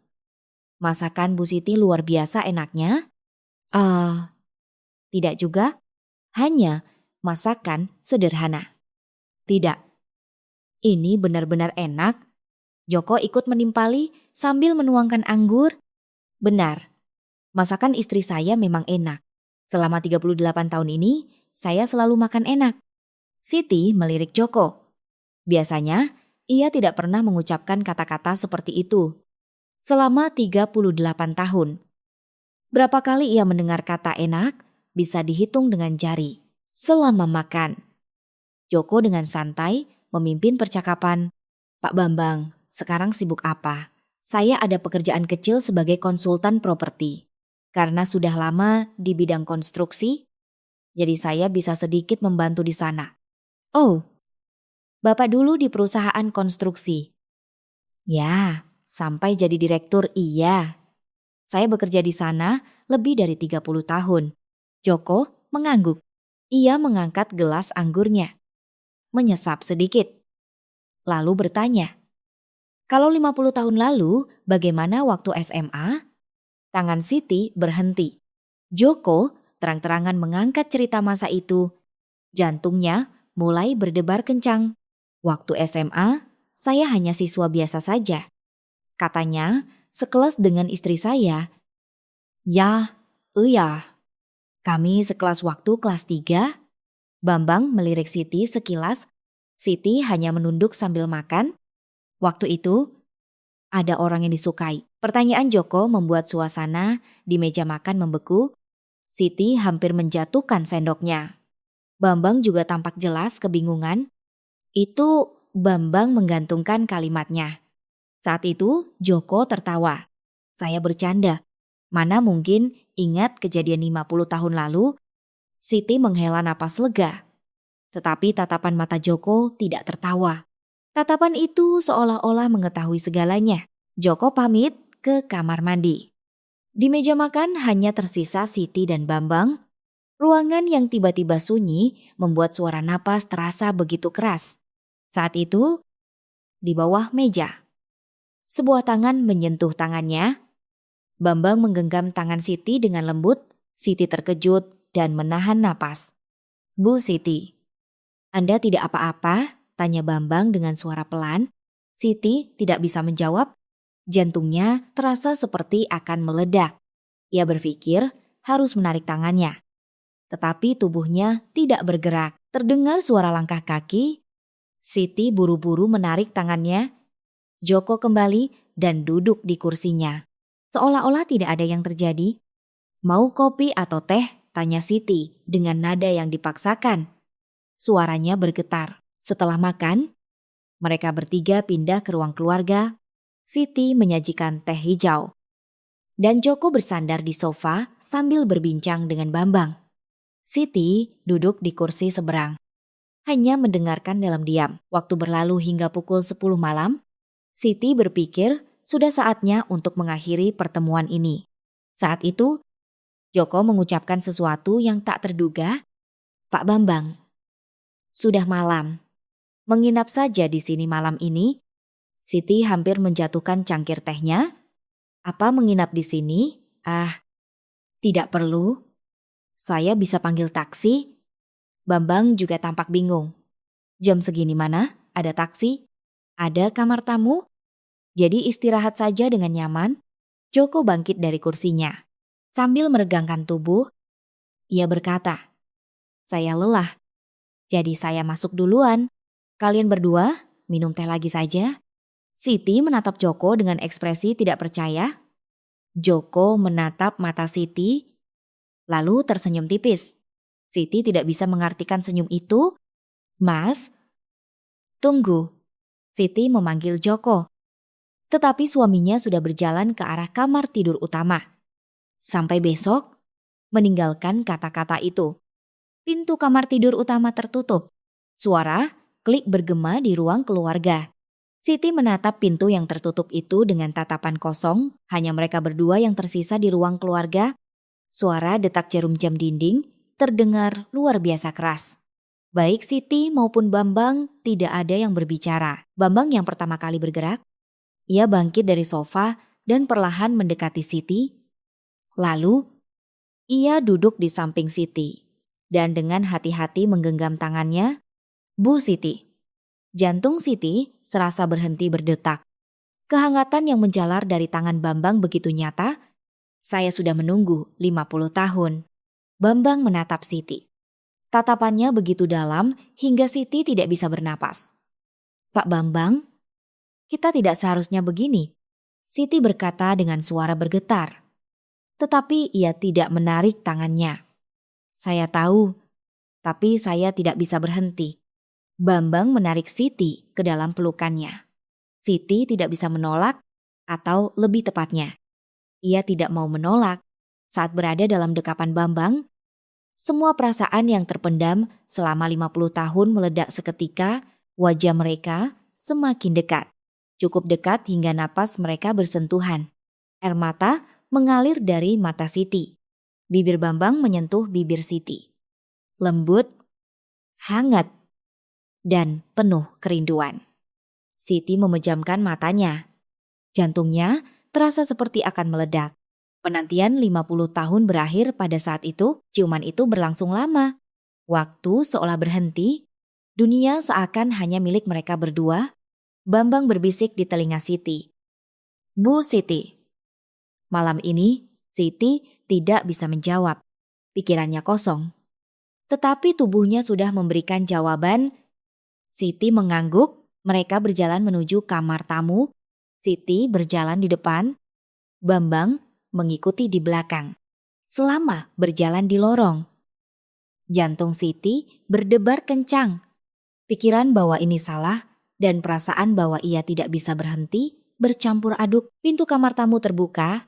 Masakan Bu Siti luar biasa enaknya? Tidak juga. Hanya masakan sederhana. Tidak. Ini benar-benar enak. Joko ikut menimpali sambil menuangkan anggur. Benar. Masakan istri saya memang enak. Selama 38 tahun ini, saya selalu makan enak. Siti melirik Joko. Biasanya, ia tidak pernah mengucapkan kata-kata seperti itu. Selama 38 tahun. Berapa kali ia mendengar kata enak, bisa dihitung dengan jari. Selama makan. Joko dengan santai memimpin percakapan. Pak Bambang, sekarang sibuk apa? Saya ada pekerjaan kecil sebagai konsultan properti. Karena sudah lama di bidang konstruksi, jadi saya bisa sedikit membantu di sana. Oh, Bapak dulu di perusahaan konstruksi. Ya, sampai jadi direktur iya. Saya bekerja di sana lebih dari 30 tahun. Joko mengangguk. Ia mengangkat gelas anggurnya. Menyesap sedikit. Lalu bertanya, kalau 50 tahun lalu bagaimana waktu SMA? Tangan Siti berhenti. Joko terang-terangan mengangkat cerita masa itu. Jantungnya mulai berdebar kencang. Waktu SMA, saya hanya siswa biasa saja. Katanya, sekelas dengan istri saya. Ya, iya. Kami sekelas waktu kelas 3. Bambang melirik Siti sekilas. Siti hanya menunduk sambil makan. Waktu itu, ada orang yang disukai. Pertanyaan Joko membuat suasana di meja makan membeku. Siti hampir menjatuhkan sendoknya. Bambang juga tampak jelas kebingungan. Itu Bambang menggantungkan kalimatnya. Saat itu Joko tertawa. Saya bercanda. Mana mungkin ingat kejadian 50 tahun lalu. Siti menghela napas lega. Tetapi tatapan mata Joko tidak tertawa. Tatapan itu seolah-olah mengetahui segalanya. Joko pamit ke kamar mandi. Di meja makan hanya tersisa Siti dan Bambang. Ruangan yang tiba-tiba sunyi membuat suara napas terasa begitu keras. Saat itu, di bawah meja, sebuah tangan menyentuh tangannya. Bambang menggenggam tangan Siti dengan lembut. Siti terkejut dan menahan napas. Bu Siti, Anda tidak apa-apa? Tanya Bambang dengan suara pelan. Siti tidak bisa menjawab. Jantungnya terasa seperti akan meledak. Ia berpikir harus menarik tangannya. Tetapi tubuhnya tidak bergerak. Terdengar suara langkah kaki. Siti buru-buru menarik tangannya. Joko kembali dan duduk di kursinya. Seolah-olah tidak ada yang terjadi. Mau kopi atau teh? Tanya Siti dengan nada yang dipaksakan. Suaranya bergetar. Setelah makan, mereka bertiga pindah ke ruang keluarga. Siti menyajikan teh hijau. Dan Joko bersandar di sofa sambil berbincang dengan Bambang. Siti duduk di kursi seberang. Hanya mendengarkan dalam diam. Waktu berlalu hingga pukul 10 malam. Siti berpikir sudah saatnya untuk mengakhiri pertemuan ini. Saat itu, Joko mengucapkan sesuatu yang tak terduga. Pak Bambang, sudah malam. Menginap saja di sini malam ini. Siti hampir menjatuhkan cangkir tehnya. Apa menginap di sini? Tidak perlu. Saya bisa panggil taksi. Bambang juga tampak bingung. Jam segini mana? Ada taksi? Ada kamar tamu? Jadi istirahat saja dengan nyaman. Joko bangkit dari kursinya. Sambil meregangkan tubuh, ia berkata, saya lelah. Jadi saya masuk duluan. Kalian berdua minum teh lagi saja. Siti menatap Joko dengan ekspresi tidak percaya. Joko menatap mata Siti, lalu tersenyum tipis. Siti tidak bisa mengartikan senyum itu. Mas, tunggu. Siti memanggil Joko. Tetapi suaminya sudah berjalan ke arah kamar tidur utama. Sampai besok, meninggalkan kata-kata itu. Pintu kamar tidur utama tertutup. Suara klik bergema di ruang keluarga. Siti menatap pintu yang tertutup itu dengan tatapan kosong. Hanya mereka berdua yang tersisa di ruang keluarga. Suara detak jarum jam dinding terdengar luar biasa keras. Baik Siti maupun Bambang tidak ada yang berbicara. Bambang yang pertama kali bergerak. Ia bangkit dari sofa dan perlahan mendekati Siti. Lalu, ia duduk di samping Siti. Dan dengan hati-hati menggenggam tangannya. Bu Siti. Jantung Siti serasa berhenti berdetak. Kehangatan yang menjalar dari tangan Bambang begitu nyata. Saya sudah menunggu 50 tahun. Bambang menatap Siti. Tatapannya begitu dalam hingga Siti tidak bisa bernapas. Pak Bambang, kita tidak seharusnya begini. Siti berkata dengan suara bergetar. Tetapi ia tidak menarik tangannya. Saya tahu, tapi saya tidak bisa berhenti. Bambang menarik Siti ke dalam pelukannya. Siti tidak bisa menolak, atau lebih tepatnya, ia tidak mau menolak. Saat berada dalam dekapan Bambang, semua perasaan yang terpendam selama 50 tahun meledak seketika. Wajah mereka semakin dekat. Cukup dekat hingga napas mereka bersentuhan. Air mata mengalir dari mata Siti. Bibir Bambang menyentuh bibir Siti. Lembut, hangat, dan penuh kerinduan. Siti memejamkan matanya. Jantungnya terasa seperti akan meledak. Penantian 50 tahun berakhir pada saat itu. Ciuman itu berlangsung lama. Waktu seolah berhenti. Dunia seakan hanya milik mereka berdua. Bambang berbisik di telinga Siti. Bu Siti. Malam ini Siti tidak bisa menjawab. Pikirannya kosong. Tetapi tubuhnya sudah memberikan jawaban. Siti mengangguk. Mereka berjalan menuju kamar tamu. Siti berjalan di depan. Bambang mengikuti di belakang. selama berjalan di lorong. Jantung Siti berdebar kencang. Pikiran bahwa ini salah dan perasaan bahwa ia tidak bisa berhenti bercampur aduk. Pintu kamar tamu terbuka.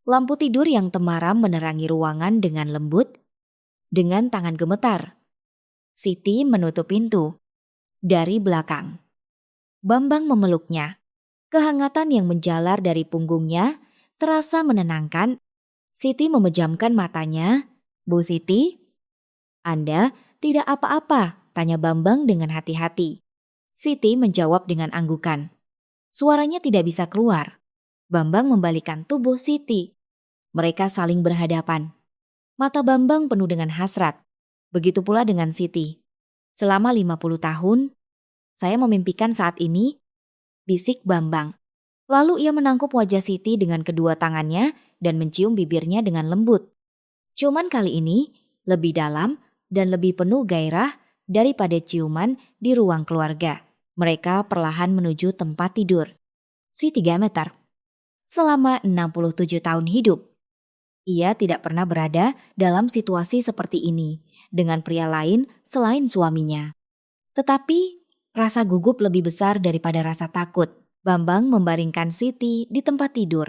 Lampu tidur yang temaram menerangi ruangan dengan lembut. Dengan tangan gemetar, Siti menutup pintu. Dari belakang, Bambang memeluknya. Kehangatan yang menjalar dari punggungnya terasa menenangkan. Siti memejamkan matanya. "Bu Siti, Anda tidak apa-apa?" tanya Bambang dengan hati-hati. Siti menjawab dengan anggukan. Suaranya tidak bisa keluar. Bambang membalikkan tubuh Siti. Mereka saling berhadapan. Mata Bambang penuh dengan hasrat. Begitu pula dengan Siti. "Selama 50 tahun, saya memimpikan saat ini," bisik Bambang. Lalu ia menangkup wajah Siti dengan kedua tangannya dan mencium bibirnya dengan lembut. Ciuman kali ini lebih dalam dan lebih penuh gairah daripada ciuman di ruang keluarga. Mereka perlahan menuju tempat tidur. Siti gemetar. Selama 67 tahun hidup, ia tidak pernah berada dalam situasi seperti ini dengan pria lain selain suaminya. Tetapi rasa gugup lebih besar daripada rasa takut. Bambang membaringkan Siti di tempat tidur.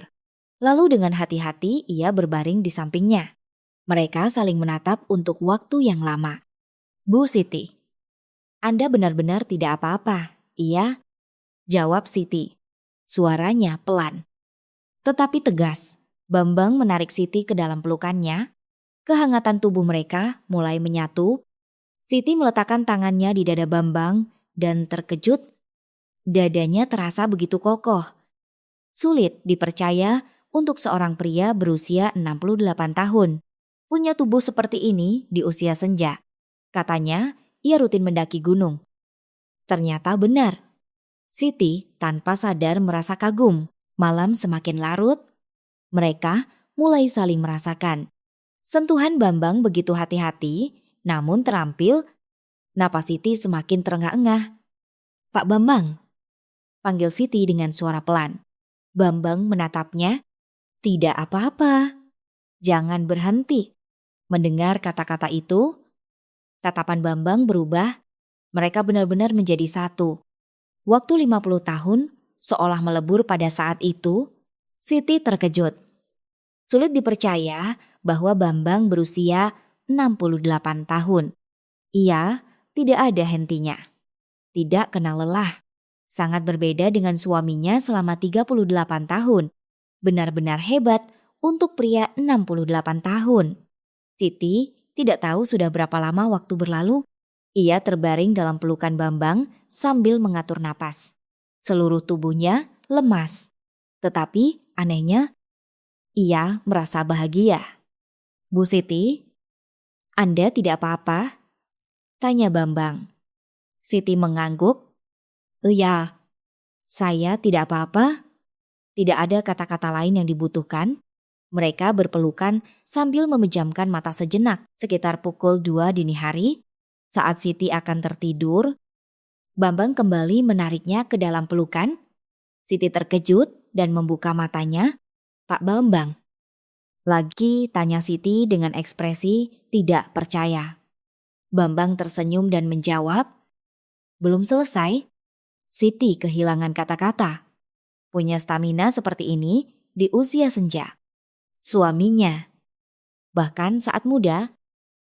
Lalu dengan hati-hati ia berbaring di sampingnya. Mereka saling menatap untuk waktu yang lama. "Bu Siti, Anda benar-benar tidak apa-apa?" "Iya," jawab Siti. Suaranya pelan, tetapi tegas. Bambang menarik Siti ke dalam pelukannya. Kehangatan tubuh mereka mulai menyatu. Siti meletakkan tangannya di dada Bambang dan terkejut. Dadanya terasa begitu kokoh. Sulit dipercaya untuk seorang pria berusia 68 tahun. Punya tubuh seperti ini di usia senja. Katanya ia rutin mendaki gunung. Ternyata benar. Siti tanpa sadar merasa kagum. Malam semakin larut. Mereka mulai saling merasakan. Sentuhan Bambang begitu hati-hati, namun terampil. Napas Siti semakin terengah-engah. "Pak Bambang," panggil Siti dengan suara pelan. Bambang menatapnya. "Tidak apa-apa. Jangan berhenti." Mendengar kata-kata itu, tatapan Bambang berubah. Mereka benar-benar menjadi satu. Waktu 50 tahun seolah melebur pada saat itu. Siti terkejut. Sulit dipercaya bahwa Bambang berusia 68 tahun. Ia tidak ada hentinya. Tidak kenal lelah. Sangat berbeda dengan suaminya selama 38 tahun. Benar-benar hebat untuk pria 68 tahun. Siti tidak tahu sudah berapa lama waktu berlalu. Ia terbaring dalam pelukan Bambang sambil mengatur napas. Seluruh tubuhnya lemas. Tetapi anehnya, ia merasa bahagia. "Bu Siti, Anda tidak apa-apa?" tanya Bambang. Siti mengangguk. "Iya, saya tidak apa-apa." Tidak ada kata-kata lain yang dibutuhkan. Mereka berpelukan sambil memejamkan mata sejenak. Sekitar pukul 2 dini hari, saat Siti akan tertidur, Bambang kembali menariknya ke dalam pelukan. Siti terkejut dan membuka matanya. "Pak Bambang?" lagi tanya Siti dengan ekspresi tidak percaya. Bambang tersenyum dan menjawab, "Belum selesai." Siti kehilangan kata-kata. Punya stamina seperti ini di usia senja. Suaminya, bahkan saat muda,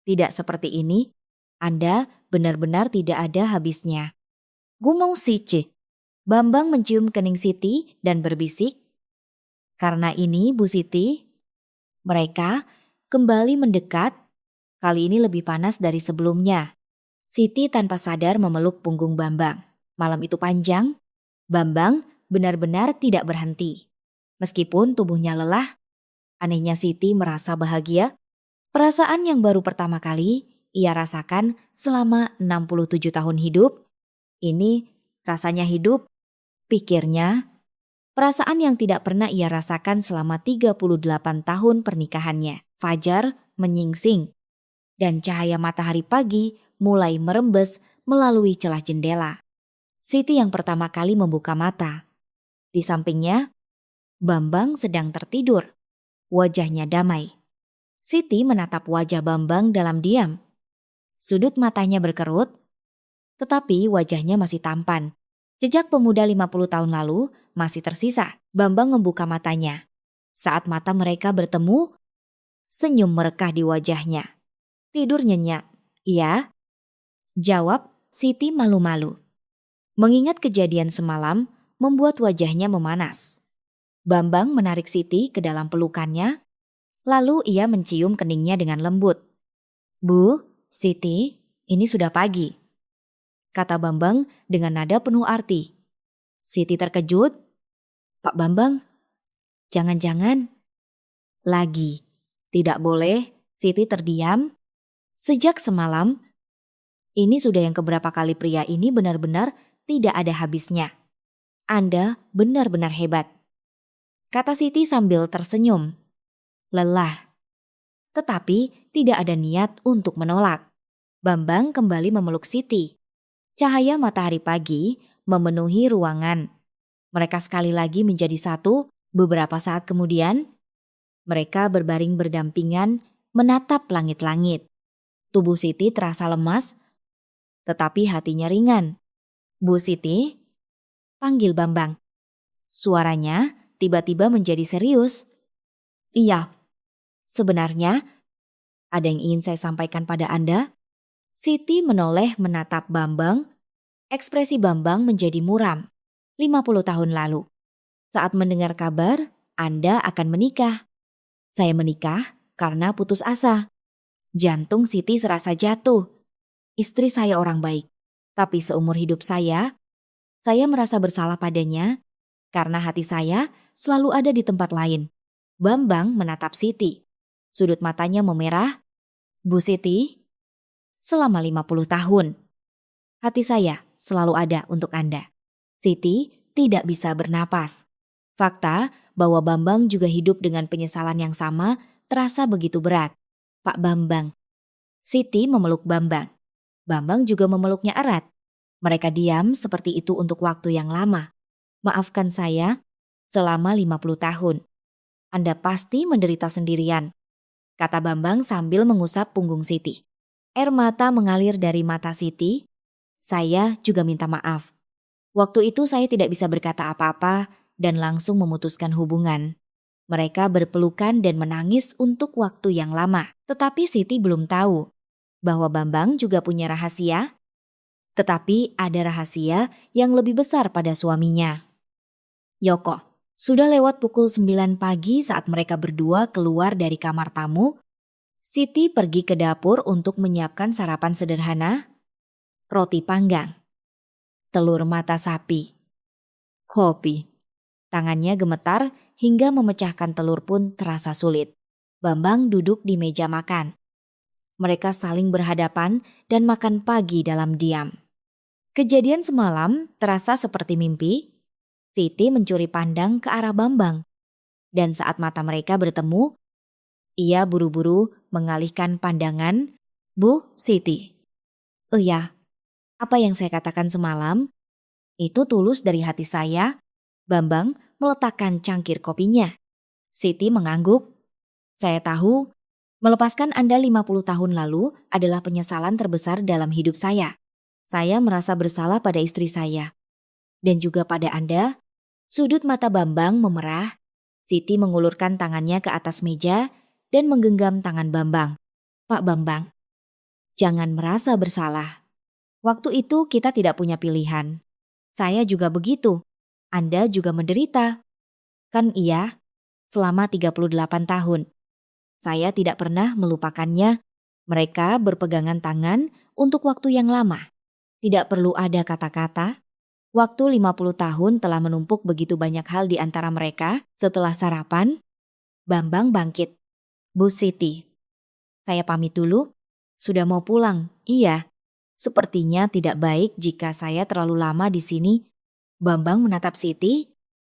tidak seperti ini. Anda benar-benar tidak ada habisnya. "Gumong Sice." Bambang mencium kening Siti dan berbisik, "Karena ini, Bu Siti." Mereka kembali mendekat, kali ini lebih panas dari sebelumnya. Siti tanpa sadar memeluk punggung Bambang. Malam itu panjang. Bambang benar-benar tidak berhenti. Meskipun tubuhnya lelah, anehnya Siti merasa bahagia. Perasaan yang baru pertama kali ia rasakan selama 67 tahun hidup. Ini rasanya hidup, pikirnya. Perasaan yang tidak pernah ia rasakan selama 38 tahun pernikahannya. Fajar menyingsing dan cahaya matahari pagi mulai merembes melalui celah jendela. Siti yang pertama kali membuka mata. Di sampingnya, Bambang sedang tertidur. Wajahnya damai. Siti menatap wajah Bambang dalam diam. Sudut matanya berkerut, tetapi wajahnya masih tampan. Jejak pemuda 50 tahun lalu masih tersisa. Bambang membuka matanya. Saat mata mereka bertemu, senyum merekah di wajahnya. Tidur nyenyak. Iya, jawab Siti malu-malu. Mengingat kejadian semalam membuat wajahnya memanas. Bambang menarik Siti ke dalam pelukannya, lalu ia mencium keningnya dengan lembut. "Bu, Siti, ini sudah pagi," kata Bambang dengan nada penuh arti. Siti terkejut. "Pak Bambang, jangan-jangan lagi." "Tidak boleh." Siti terdiam. Sejak semalam, ini sudah yang keberapa kali pria ini benar-benar tidak ada habisnya. "Anda benar-benar hebat," kata Siti sambil tersenyum. Lelah, tetapi tidak ada niat untuk menolak. Bambang kembali memeluk Siti. Cahaya matahari pagi memenuhi ruangan. Mereka sekali lagi menjadi satu. Beberapa saat kemudian, mereka berbaring berdampingan menatap langit-langit. Tubuh Siti terasa lemas, tetapi hatinya ringan. "Bu Siti," panggil Bambang. Suaranya tiba-tiba menjadi serius. "Iya, sebenarnya ada yang ingin saya sampaikan pada Anda." Siti menoleh menatap Bambang. Ekspresi Bambang menjadi muram. 50 tahun lalu, saat mendengar kabar Anda akan menikah. "Saya menikah karena putus asa." Jantung Siti serasa jatuh. "Istri saya orang baik, tapi seumur hidup saya merasa bersalah padanya karena hati saya selalu ada di tempat lain." Bambang menatap Siti. Sudut matanya memerah. "Bu Siti, selama 50 tahun, hati saya selalu ada untuk Anda." Siti tidak bisa bernapas. Fakta bahwa Bambang juga hidup dengan penyesalan yang sama terasa begitu berat. "Pak Bambang." Siti memeluk Bambang. Bambang juga memeluknya erat. Mereka diam seperti itu untuk waktu yang lama. "Maafkan saya selama 50 tahun. Anda pasti menderita sendirian," kata Bambang sambil mengusap punggung Siti. Air mata mengalir dari mata Siti. "Saya juga minta maaf. Waktu itu saya tidak bisa berkata apa-apa dan langsung memutuskan hubungan." Mereka berpelukan dan menangis untuk waktu yang lama. Tetapi Siti belum tahu bahwa Bambang juga punya rahasia. Tetapi ada rahasia yang lebih besar pada suaminya. Yoko, sudah lewat pukul 9 pagi saat mereka berdua keluar dari kamar tamu. Siti pergi ke dapur untuk menyiapkan sarapan sederhana. Roti panggang, telur mata sapi, kopi. Tangannya gemetar hingga memecahkan telur pun terasa sulit. Bambang duduk di meja makan. Mereka saling berhadapan dan makan pagi dalam diam. Kejadian semalam terasa seperti mimpi. Siti mencuri pandang ke arah Bambang. Dan saat mata mereka bertemu, ia buru-buru mengalihkan pandangan. "Bu Siti." "Oh ya, apa yang saya katakan semalam itu tulus dari hati saya." Bambang meletakkan cangkir kopinya. Siti mengangguk. "Saya tahu melepaskan Anda 50 tahun lalu adalah penyesalan terbesar dalam hidup saya. Saya merasa bersalah pada istri saya. Dan juga pada Anda." Sudut mata Bambang memerah. Siti mengulurkan tangannya ke atas meja dan menggenggam tangan Bambang. "Pak Bambang, jangan merasa bersalah. Waktu itu kita tidak punya pilihan. Saya juga begitu. Anda juga menderita. Kan iya, selama 38 tahun. Saya tidak pernah melupakannya." Mereka berpegangan tangan untuk waktu yang lama. Tidak perlu ada kata-kata. Waktu 50 tahun telah menumpuk begitu banyak hal di antara mereka. Setelah sarapan, Bambang bangkit. "Bu Siti, saya pamit dulu. Sudah mau pulang." "Iya, sepertinya tidak baik jika saya terlalu lama di sini." Bambang menatap Siti.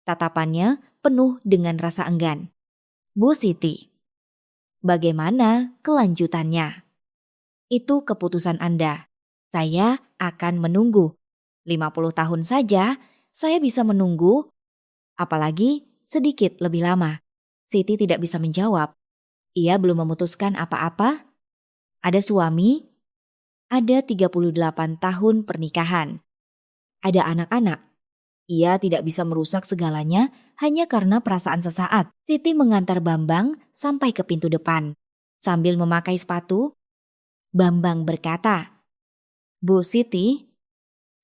Tatapannya penuh dengan rasa enggan. "Bu Siti, bagaimana kelanjutannya?" "Itu keputusan Anda. Saya akan menunggu. 50 tahun saja saya bisa menunggu, apalagi sedikit lebih lama." Siti tidak bisa menjawab. Ia belum memutuskan apa-apa. Ada suami, ada 38 tahun pernikahan. Ada anak-anak. Ia tidak bisa merusak segalanya hanya karena perasaan sesaat. Siti mengantar Bambang sampai ke pintu depan. Sambil memakai sepatu, Bambang berkata, "Bu Siti,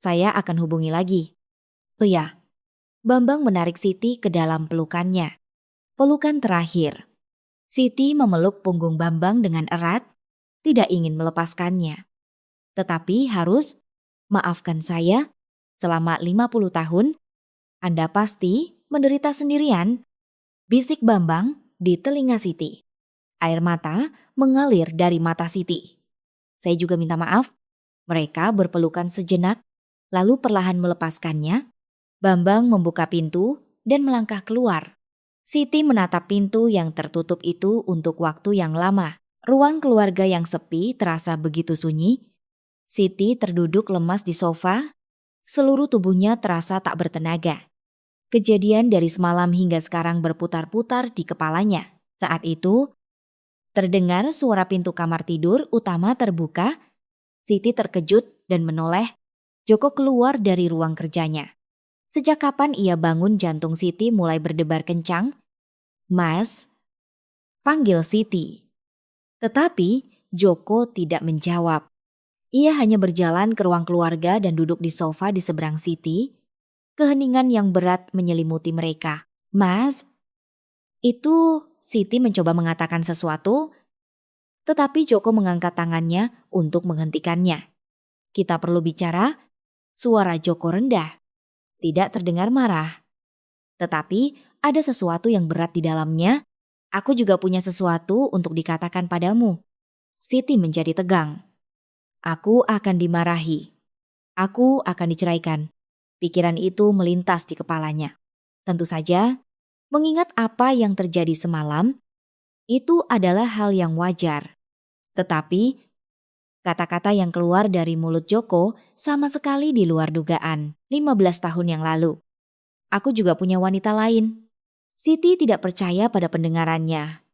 saya akan hubungi lagi." "Oh ya." Bambang menarik Siti ke dalam pelukannya. Pelukan terakhir. Siti memeluk punggung Bambang dengan erat, tidak ingin melepaskannya. Tetapi harus, "Maafkan saya, selama 50 tahun, Anda pasti menderita sendirian," bisik Bambang di telinga Siti. Air mata mengalir dari mata Siti. "Saya juga minta maaf." Mereka berpelukan sejenak, lalu perlahan melepaskannya. Bambang membuka pintu dan melangkah keluar. Siti menatap pintu yang tertutup itu untuk waktu yang lama. Ruang keluarga yang sepi terasa begitu sunyi. Siti terduduk lemas di sofa, seluruh tubuhnya terasa tak bertenaga. Kejadian dari semalam hingga sekarang berputar-putar di kepalanya. Saat itu, terdengar suara pintu kamar tidur utama terbuka. Siti terkejut dan menoleh. Joko keluar dari ruang kerjanya. Sejak kapan ia bangun jantung Siti mulai berdebar kencang? "Mas," panggil Siti. Tetapi Joko tidak menjawab. Ia hanya berjalan ke ruang keluarga dan duduk di sofa di seberang Siti. Keheningan yang berat menyelimuti mereka. "Mas," itu Siti mencoba mengatakan sesuatu, tetapi Joko mengangkat tangannya untuk menghentikannya. "Kita perlu bicara." Suara Joko rendah. Tidak terdengar marah. Tetapi ada sesuatu yang berat di dalamnya. "Aku juga punya sesuatu untuk dikatakan padamu." Siti menjadi tegang. "Aku akan dimarahi. Aku akan diceraikan." Pikiran itu melintas di kepalanya. Tentu saja, mengingat apa yang terjadi semalam, itu adalah hal yang wajar. Tetapi, kata-kata yang keluar dari mulut Joko sama sekali di luar dugaan. 15 tahun yang lalu. "Aku juga punya wanita lain." Siti tidak percaya pada pendengarannya.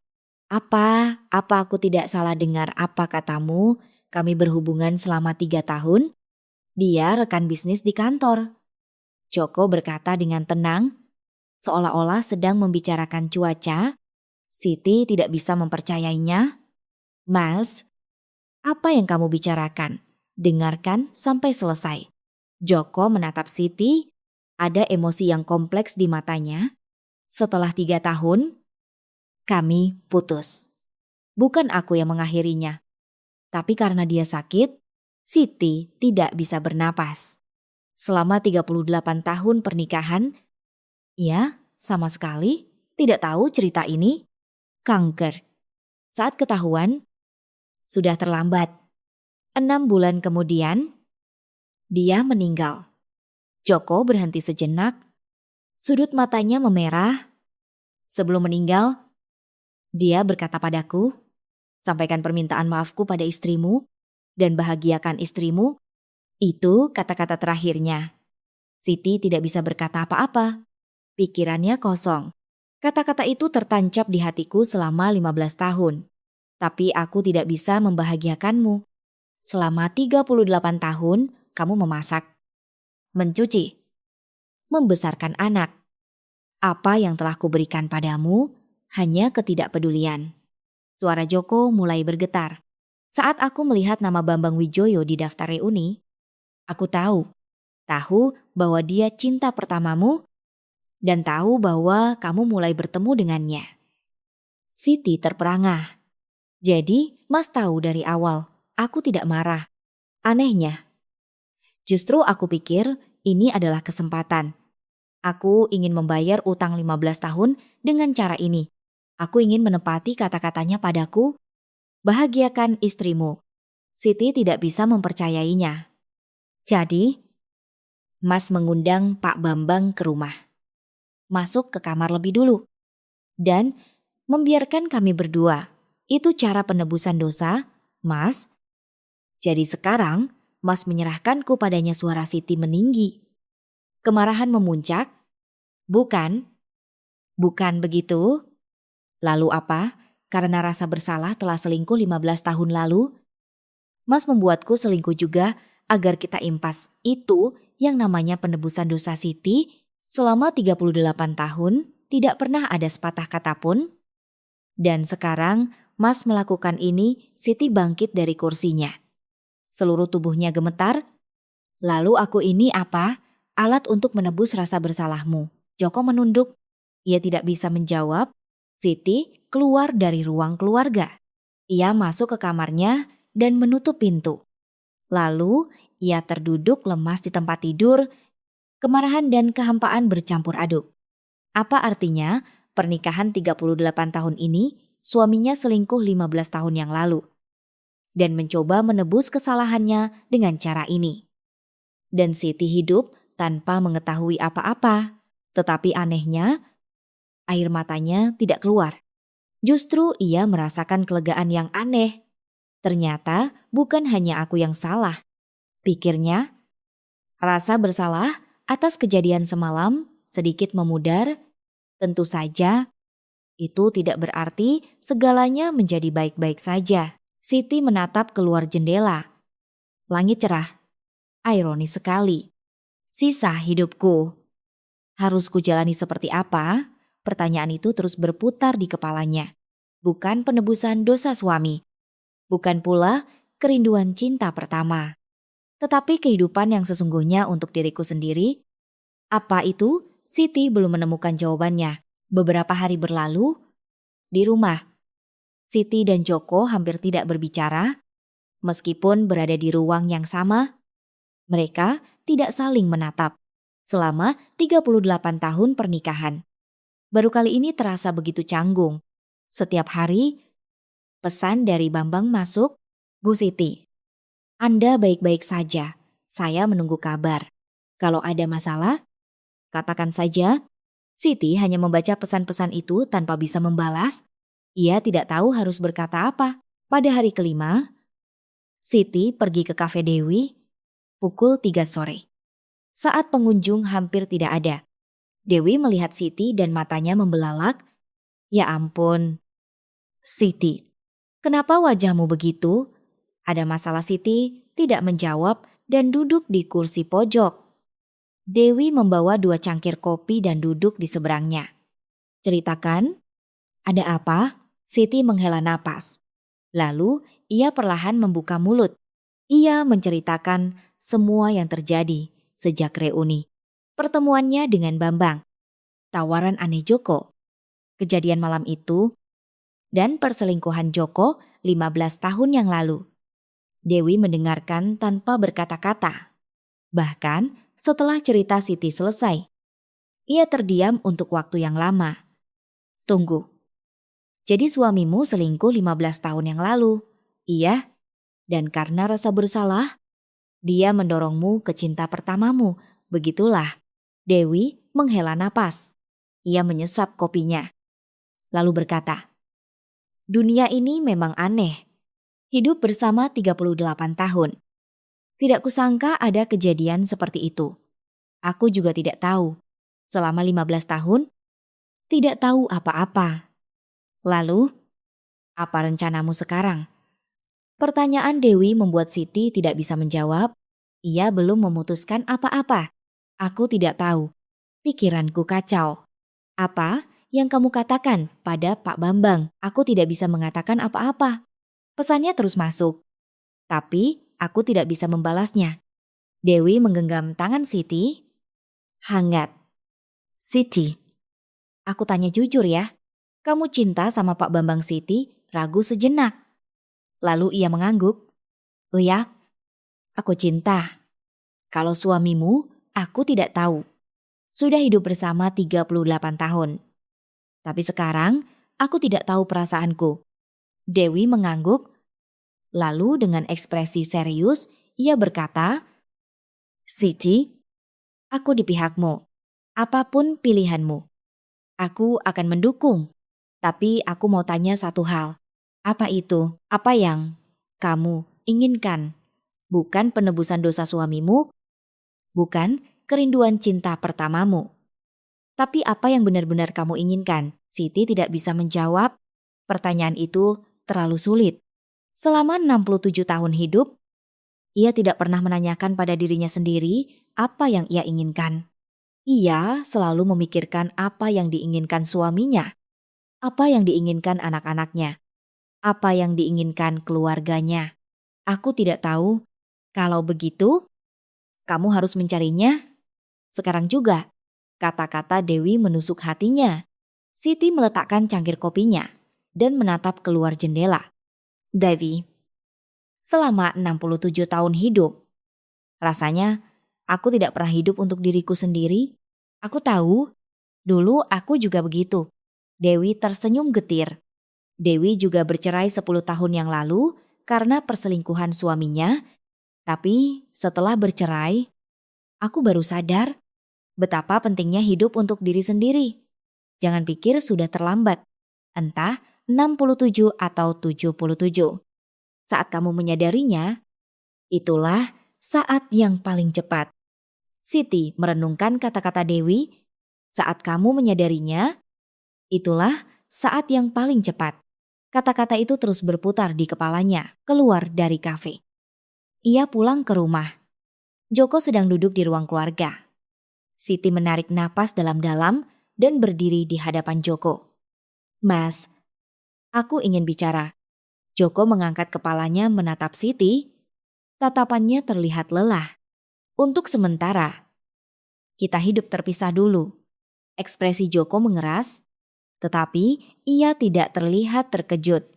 Apa aku tidak salah dengar apa katamu? Kami berhubungan selama 3 tahun. Dia rekan bisnis di kantor." Joko berkata dengan tenang, seolah-olah sedang membicarakan cuaca. Siti tidak bisa mempercayainya. "Mas, apa yang kamu bicarakan? Dengarkan sampai selesai." Joko menatap Siti, ada emosi yang kompleks di matanya. "Setelah 3 tahun, kami putus. Bukan aku yang mengakhirinya. Tapi karena dia sakit, Siti tidak bisa bernapas. Selama 38 tahun pernikahan, ia sama sekali tidak tahu cerita ini. Kanker. Saat ketahuan, sudah terlambat. 6 bulan kemudian, dia meninggal." Joko berhenti sejenak. Sudut matanya memerah. "Sebelum meninggal, dia berkata padaku, 'Sampaikan permintaan maafku pada istrimu dan bahagiakan istrimu.'" Itu kata-kata terakhirnya. Siti tidak bisa berkata apa-apa. Pikirannya kosong. Kata-kata itu tertancap di hatiku selama 15 tahun. "Tapi aku tidak bisa membahagiakanmu. Selama 38 tahun, kamu memasak, mencuci, membesarkan anak. Apa yang telah kuberikan padamu hanya ketidakpedulian." Suara Joko mulai bergetar. "Saat aku melihat nama Bambang Wijoyo di daftar reuni, aku tahu bahwa dia cinta pertamamu dan tahu bahwa kamu mulai bertemu dengannya." Siti terperangah. "Jadi Mas tahu dari awal, aku tidak marah. Anehnya, justru aku pikir ini adalah kesempatan. Aku ingin membayar utang 15 tahun dengan cara ini. Aku ingin menepati kata-katanya padaku, 'Bahagiakan istrimu.'" Siti tidak bisa mempercayainya. "Jadi, Mas mengundang Pak Bambang ke rumah, masuk ke kamar lebih dulu, dan membiarkan kami berdua. Itu cara penebusan dosa, Mas. Jadi sekarang, Mas menyerahkanku padanya." Suara Siti meninggi. Kemarahan memuncak. "Bukan begitu. Lalu apa?" Karena rasa bersalah telah selingkuh 15 tahun lalu, Mas membuatku selingkuh juga agar kita impas. Itu yang namanya penebusan dosa Siti. Selama 38 tahun tidak pernah ada sepatah kata pun. Dan sekarang Mas melakukan ini, Siti bangkit dari kursinya. Seluruh tubuhnya gemetar. Lalu aku ini apa? Alat untuk menebus rasa bersalahmu. Joko menunduk. Ia tidak bisa menjawab. Siti keluar dari ruang keluarga. Ia masuk ke kamarnya dan menutup pintu. Lalu ia terduduk lemas di tempat tidur. Kemarahan dan kehampaan bercampur aduk. Apa artinya pernikahan 38 tahun ini suaminya selingkuh 15 tahun yang lalu dan mencoba menebus kesalahannya dengan cara ini. Dan Siti hidup tanpa mengetahui apa-apa. Tetapi anehnya, air matanya tidak keluar. Justru ia merasakan kelegaan yang aneh. Ternyata bukan hanya aku yang salah. Pikirnya, rasa bersalah atas kejadian semalam sedikit memudar. Tentu saja, itu tidak berarti segalanya menjadi baik-baik saja. Siti menatap keluar jendela. Langit cerah. Ironis sekali. Sisa hidupku. Harus kujalani seperti apa? Pertanyaan itu terus berputar di kepalanya. Bukan penebusan dosa suami. Bukan pula kerinduan cinta pertama. Tetapi kehidupan yang sesungguhnya untuk diriku sendiri. Apa itu? Siti belum menemukan jawabannya. Beberapa hari berlalu, di rumah, Siti dan Joko hampir tidak berbicara. Meskipun berada di ruang yang sama, mereka tidak saling menatap selama 38 tahun pernikahan. Baru kali ini terasa begitu canggung. Setiap hari, pesan dari Bambang masuk, Bu Siti, Anda baik-baik saja. Saya menunggu kabar. Kalau ada masalah, katakan saja. Siti hanya membaca pesan-pesan itu tanpa bisa membalas. Ia tidak tahu harus berkata apa. Pada hari kelima, Siti pergi ke kafe Dewi pukul 3 sore. Saat pengunjung hampir tidak ada, Dewi melihat Siti dan matanya membelalak. Ya ampun, Siti, kenapa wajahmu begitu? Ada masalah? Siti tidak menjawab dan duduk di kursi pojok. Dewi membawa 2 cangkir kopi dan duduk di seberangnya. Ceritakan, ada apa? Siti menghela napas. Lalu ia perlahan membuka mulut. Ia menceritakan semua yang terjadi sejak reuni. Pertemuannya dengan Bambang, tawaran aneh Joko, kejadian malam itu, dan perselingkuhan Joko 15 tahun yang lalu. Dewi mendengarkan tanpa berkata-kata. Bahkan setelah cerita Siti selesai, ia terdiam untuk waktu yang lama. Tunggu, jadi suamimu selingkuh 15 tahun yang lalu? Iya, dan karena rasa bersalah, dia mendorongmu ke cinta pertamamu. Begitulah. Dewi menghela napas. Ia menyesap kopinya. Lalu berkata, dunia ini memang aneh. Hidup bersama 38 tahun. Tidak kusangka ada kejadian seperti itu. Aku juga tidak tahu. Selama 15 tahun, tidak tahu apa-apa. Lalu, apa rencanamu sekarang? Pertanyaan Dewi membuat Siti tidak bisa menjawab. Ia belum memutuskan apa-apa. Aku tidak tahu. Pikiranku kacau. Apa yang kamu katakan pada Pak Bambang? Aku tidak bisa mengatakan apa-apa. Pesannya terus masuk. Tapi aku tidak bisa membalasnya. Dewi menggenggam tangan Siti. Hangat. Siti, aku tanya jujur ya. Kamu cinta sama Pak Bambang? Siti ragu sejenak. Lalu ia mengangguk. Oh ya, aku cinta. Kalau suamimu, aku tidak tahu. Sudah hidup bersama 38 tahun. Tapi sekarang, aku tidak tahu perasaanku. Dewi mengangguk. Lalu dengan ekspresi serius, ia berkata, Siti, aku di pihakmu. Apapun pilihanmu, aku akan mendukung. Tapi aku mau tanya satu hal. Apa itu? Apa yang kamu inginkan? Bukan penebusan dosa suamimu, bukan kerinduan cinta pertamamu. Tapi apa yang benar-benar kamu inginkan? Siti tidak bisa menjawab. Pertanyaan itu terlalu sulit. Selama 67 tahun hidup, ia tidak pernah menanyakan pada dirinya sendiri apa yang ia inginkan. Ia selalu memikirkan apa yang diinginkan suaminya, apa yang diinginkan anak-anaknya, apa yang diinginkan keluarganya. Aku tidak tahu. Kalau begitu, kamu harus mencarinya sekarang juga, kata-kata Dewi menusuk hatinya. Siti meletakkan cangkir kopinya dan menatap keluar jendela. Devi, selama 67 tahun hidup, rasanya aku tidak pernah hidup untuk diriku sendiri. Aku tahu, dulu aku juga begitu. Dewi tersenyum getir. Dewi juga bercerai 10 tahun yang lalu karena perselingkuhan suaminya. Tapi setelah bercerai, aku baru sadar betapa pentingnya hidup untuk diri sendiri. Jangan pikir sudah terlambat. Entah 67 atau 77. Saat kamu menyadarinya, itulah saat yang paling cepat. Siti merenungkan kata-kata Dewi. Saat kamu menyadarinya, itulah saat yang paling cepat. Kata-kata itu terus berputar di kepalanya, keluar dari kafe. Ia pulang ke rumah. Joko sedang duduk di ruang keluarga. Siti menarik napas dalam-dalam dan berdiri di hadapan Joko. Mas, aku ingin bicara. Joko mengangkat kepalanya menatap Siti. Tatapannya terlihat lelah. Untuk sementara, kita hidup terpisah dulu. Ekspresi Joko mengeras, tetapi ia tidak terlihat terkejut.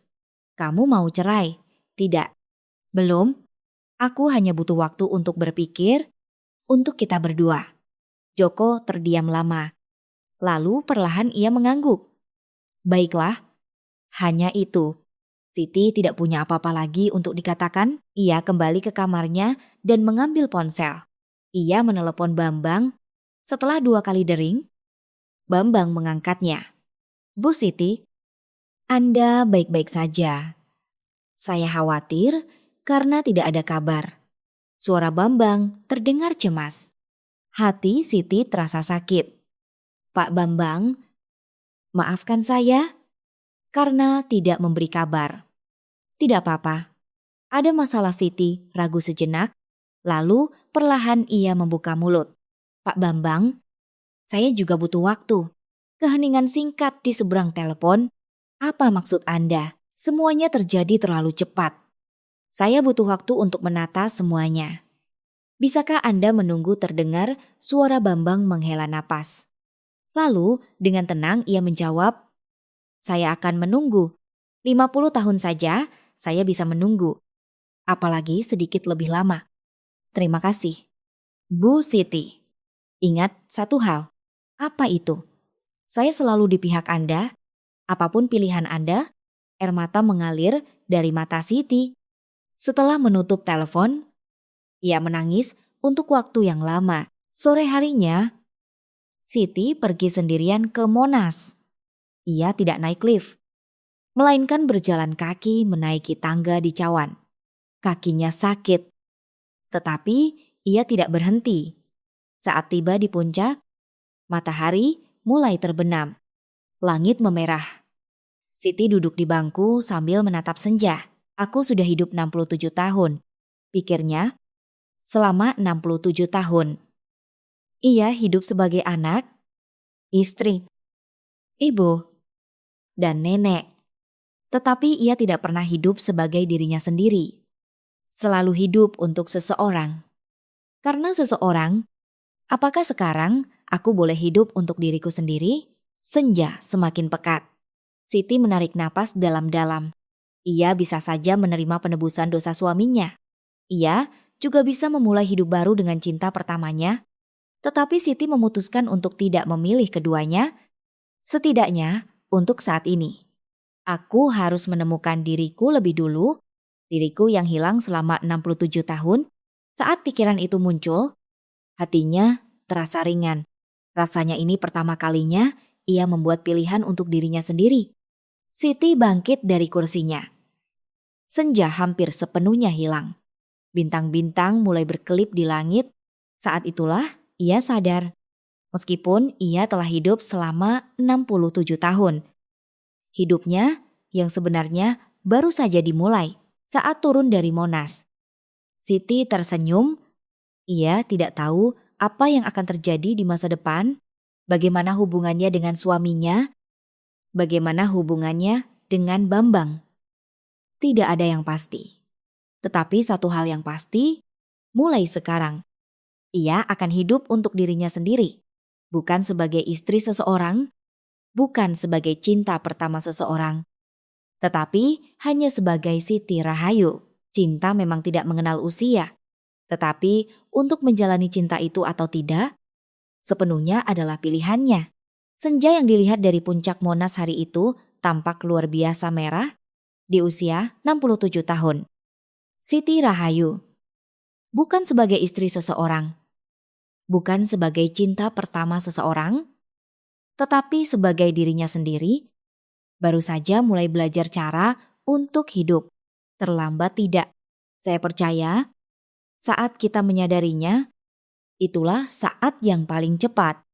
Kamu mau cerai? Tidak. Belum. Aku hanya butuh waktu untuk berpikir, untuk kita berdua. Joko terdiam lama. Lalu perlahan ia mengangguk. Baiklah, hanya itu. Siti tidak punya apa-apa lagi untuk dikatakan. Ia kembali ke kamarnya dan mengambil ponsel. Ia menelepon Bambang. Setelah 2 kali dering, Bambang mengangkatnya. Bu Siti, Anda baik-baik saja. Saya khawatir karena tidak ada kabar. Suara Bambang terdengar cemas. Hati Siti terasa sakit. Pak Bambang, maafkan saya karena tidak memberi kabar. Tidak apa-apa. Ada masalah. Siti ragu sejenak, lalu perlahan ia membuka mulut. Pak Bambang, saya juga butuh waktu. Keheningan singkat di seberang telepon. Apa maksud Anda? Semuanya terjadi terlalu cepat. Saya butuh waktu untuk menata semuanya. Bisakah Anda menunggu? Terdengar suara Bambang menghela napas. Lalu dengan tenang ia menjawab, saya akan menunggu. 50 tahun saja saya bisa menunggu. Apalagi sedikit lebih lama. Terima kasih. Bu Siti, ingat satu hal. Apa itu? Saya selalu di pihak Anda. Apapun pilihan Anda. Air mata mengalir dari mata Siti. Setelah menutup telepon, ia menangis untuk waktu yang lama. Sore harinya, Siti pergi sendirian ke Monas. Ia tidak naik lift, melainkan berjalan kaki menaiki tangga di cawan. Kakinya sakit, tetapi ia tidak berhenti. Saat tiba di puncak, matahari mulai terbenam. Langit memerah. Siti duduk di bangku sambil menatap senja. Aku sudah hidup 67 tahun, pikirnya. Selama 67 tahun. Ia hidup sebagai anak, istri, ibu, dan nenek. Tetapi ia tidak pernah hidup sebagai dirinya sendiri. Selalu hidup untuk seseorang. Karena seseorang, apakah sekarang aku boleh hidup untuk diriku sendiri? Senja semakin pekat. Siti menarik napas dalam-dalam. Ia bisa saja menerima penebusan dosa suaminya. Ia juga bisa memulai hidup baru dengan cinta pertamanya. Tetapi Siti memutuskan untuk tidak memilih keduanya, setidaknya untuk saat ini. Aku harus menemukan diriku lebih dulu, diriku yang hilang selama 67 tahun. Saat pikiran itu muncul, hatinya terasa ringan. Rasanya ini pertama kalinya ia membuat pilihan untuk dirinya sendiri. Siti bangkit dari kursinya. Senja hampir sepenuhnya hilang. Bintang-bintang mulai berkelip di langit. Saat itulah ia sadar, meskipun ia telah hidup selama 67 tahun. Hidupnya yang sebenarnya baru saja dimulai saat turun dari Monas. Siti tersenyum. Ia tidak tahu apa yang akan terjadi di masa depan, bagaimana hubungannya dengan suaminya, bagaimana hubungannya dengan Bambang. Tidak ada yang pasti. Tetapi satu hal yang pasti, mulai sekarang, ia akan hidup untuk dirinya sendiri, bukan sebagai istri seseorang, bukan sebagai cinta pertama seseorang, tetapi hanya sebagai Siti Rahayu. Cinta memang tidak mengenal usia, tetapi untuk menjalani cinta itu atau tidak, sepenuhnya adalah pilihannya. Senja yang dilihat dari puncak Monas hari itu tampak luar biasa merah di usia 67 tahun. Siti Rahayu, bukan sebagai istri seseorang, bukan sebagai cinta pertama seseorang, tetapi sebagai dirinya sendiri, baru saja mulai belajar cara untuk hidup. Terlambat tidak. Saya percaya saat kita menyadarinya, itulah saat yang paling cepat.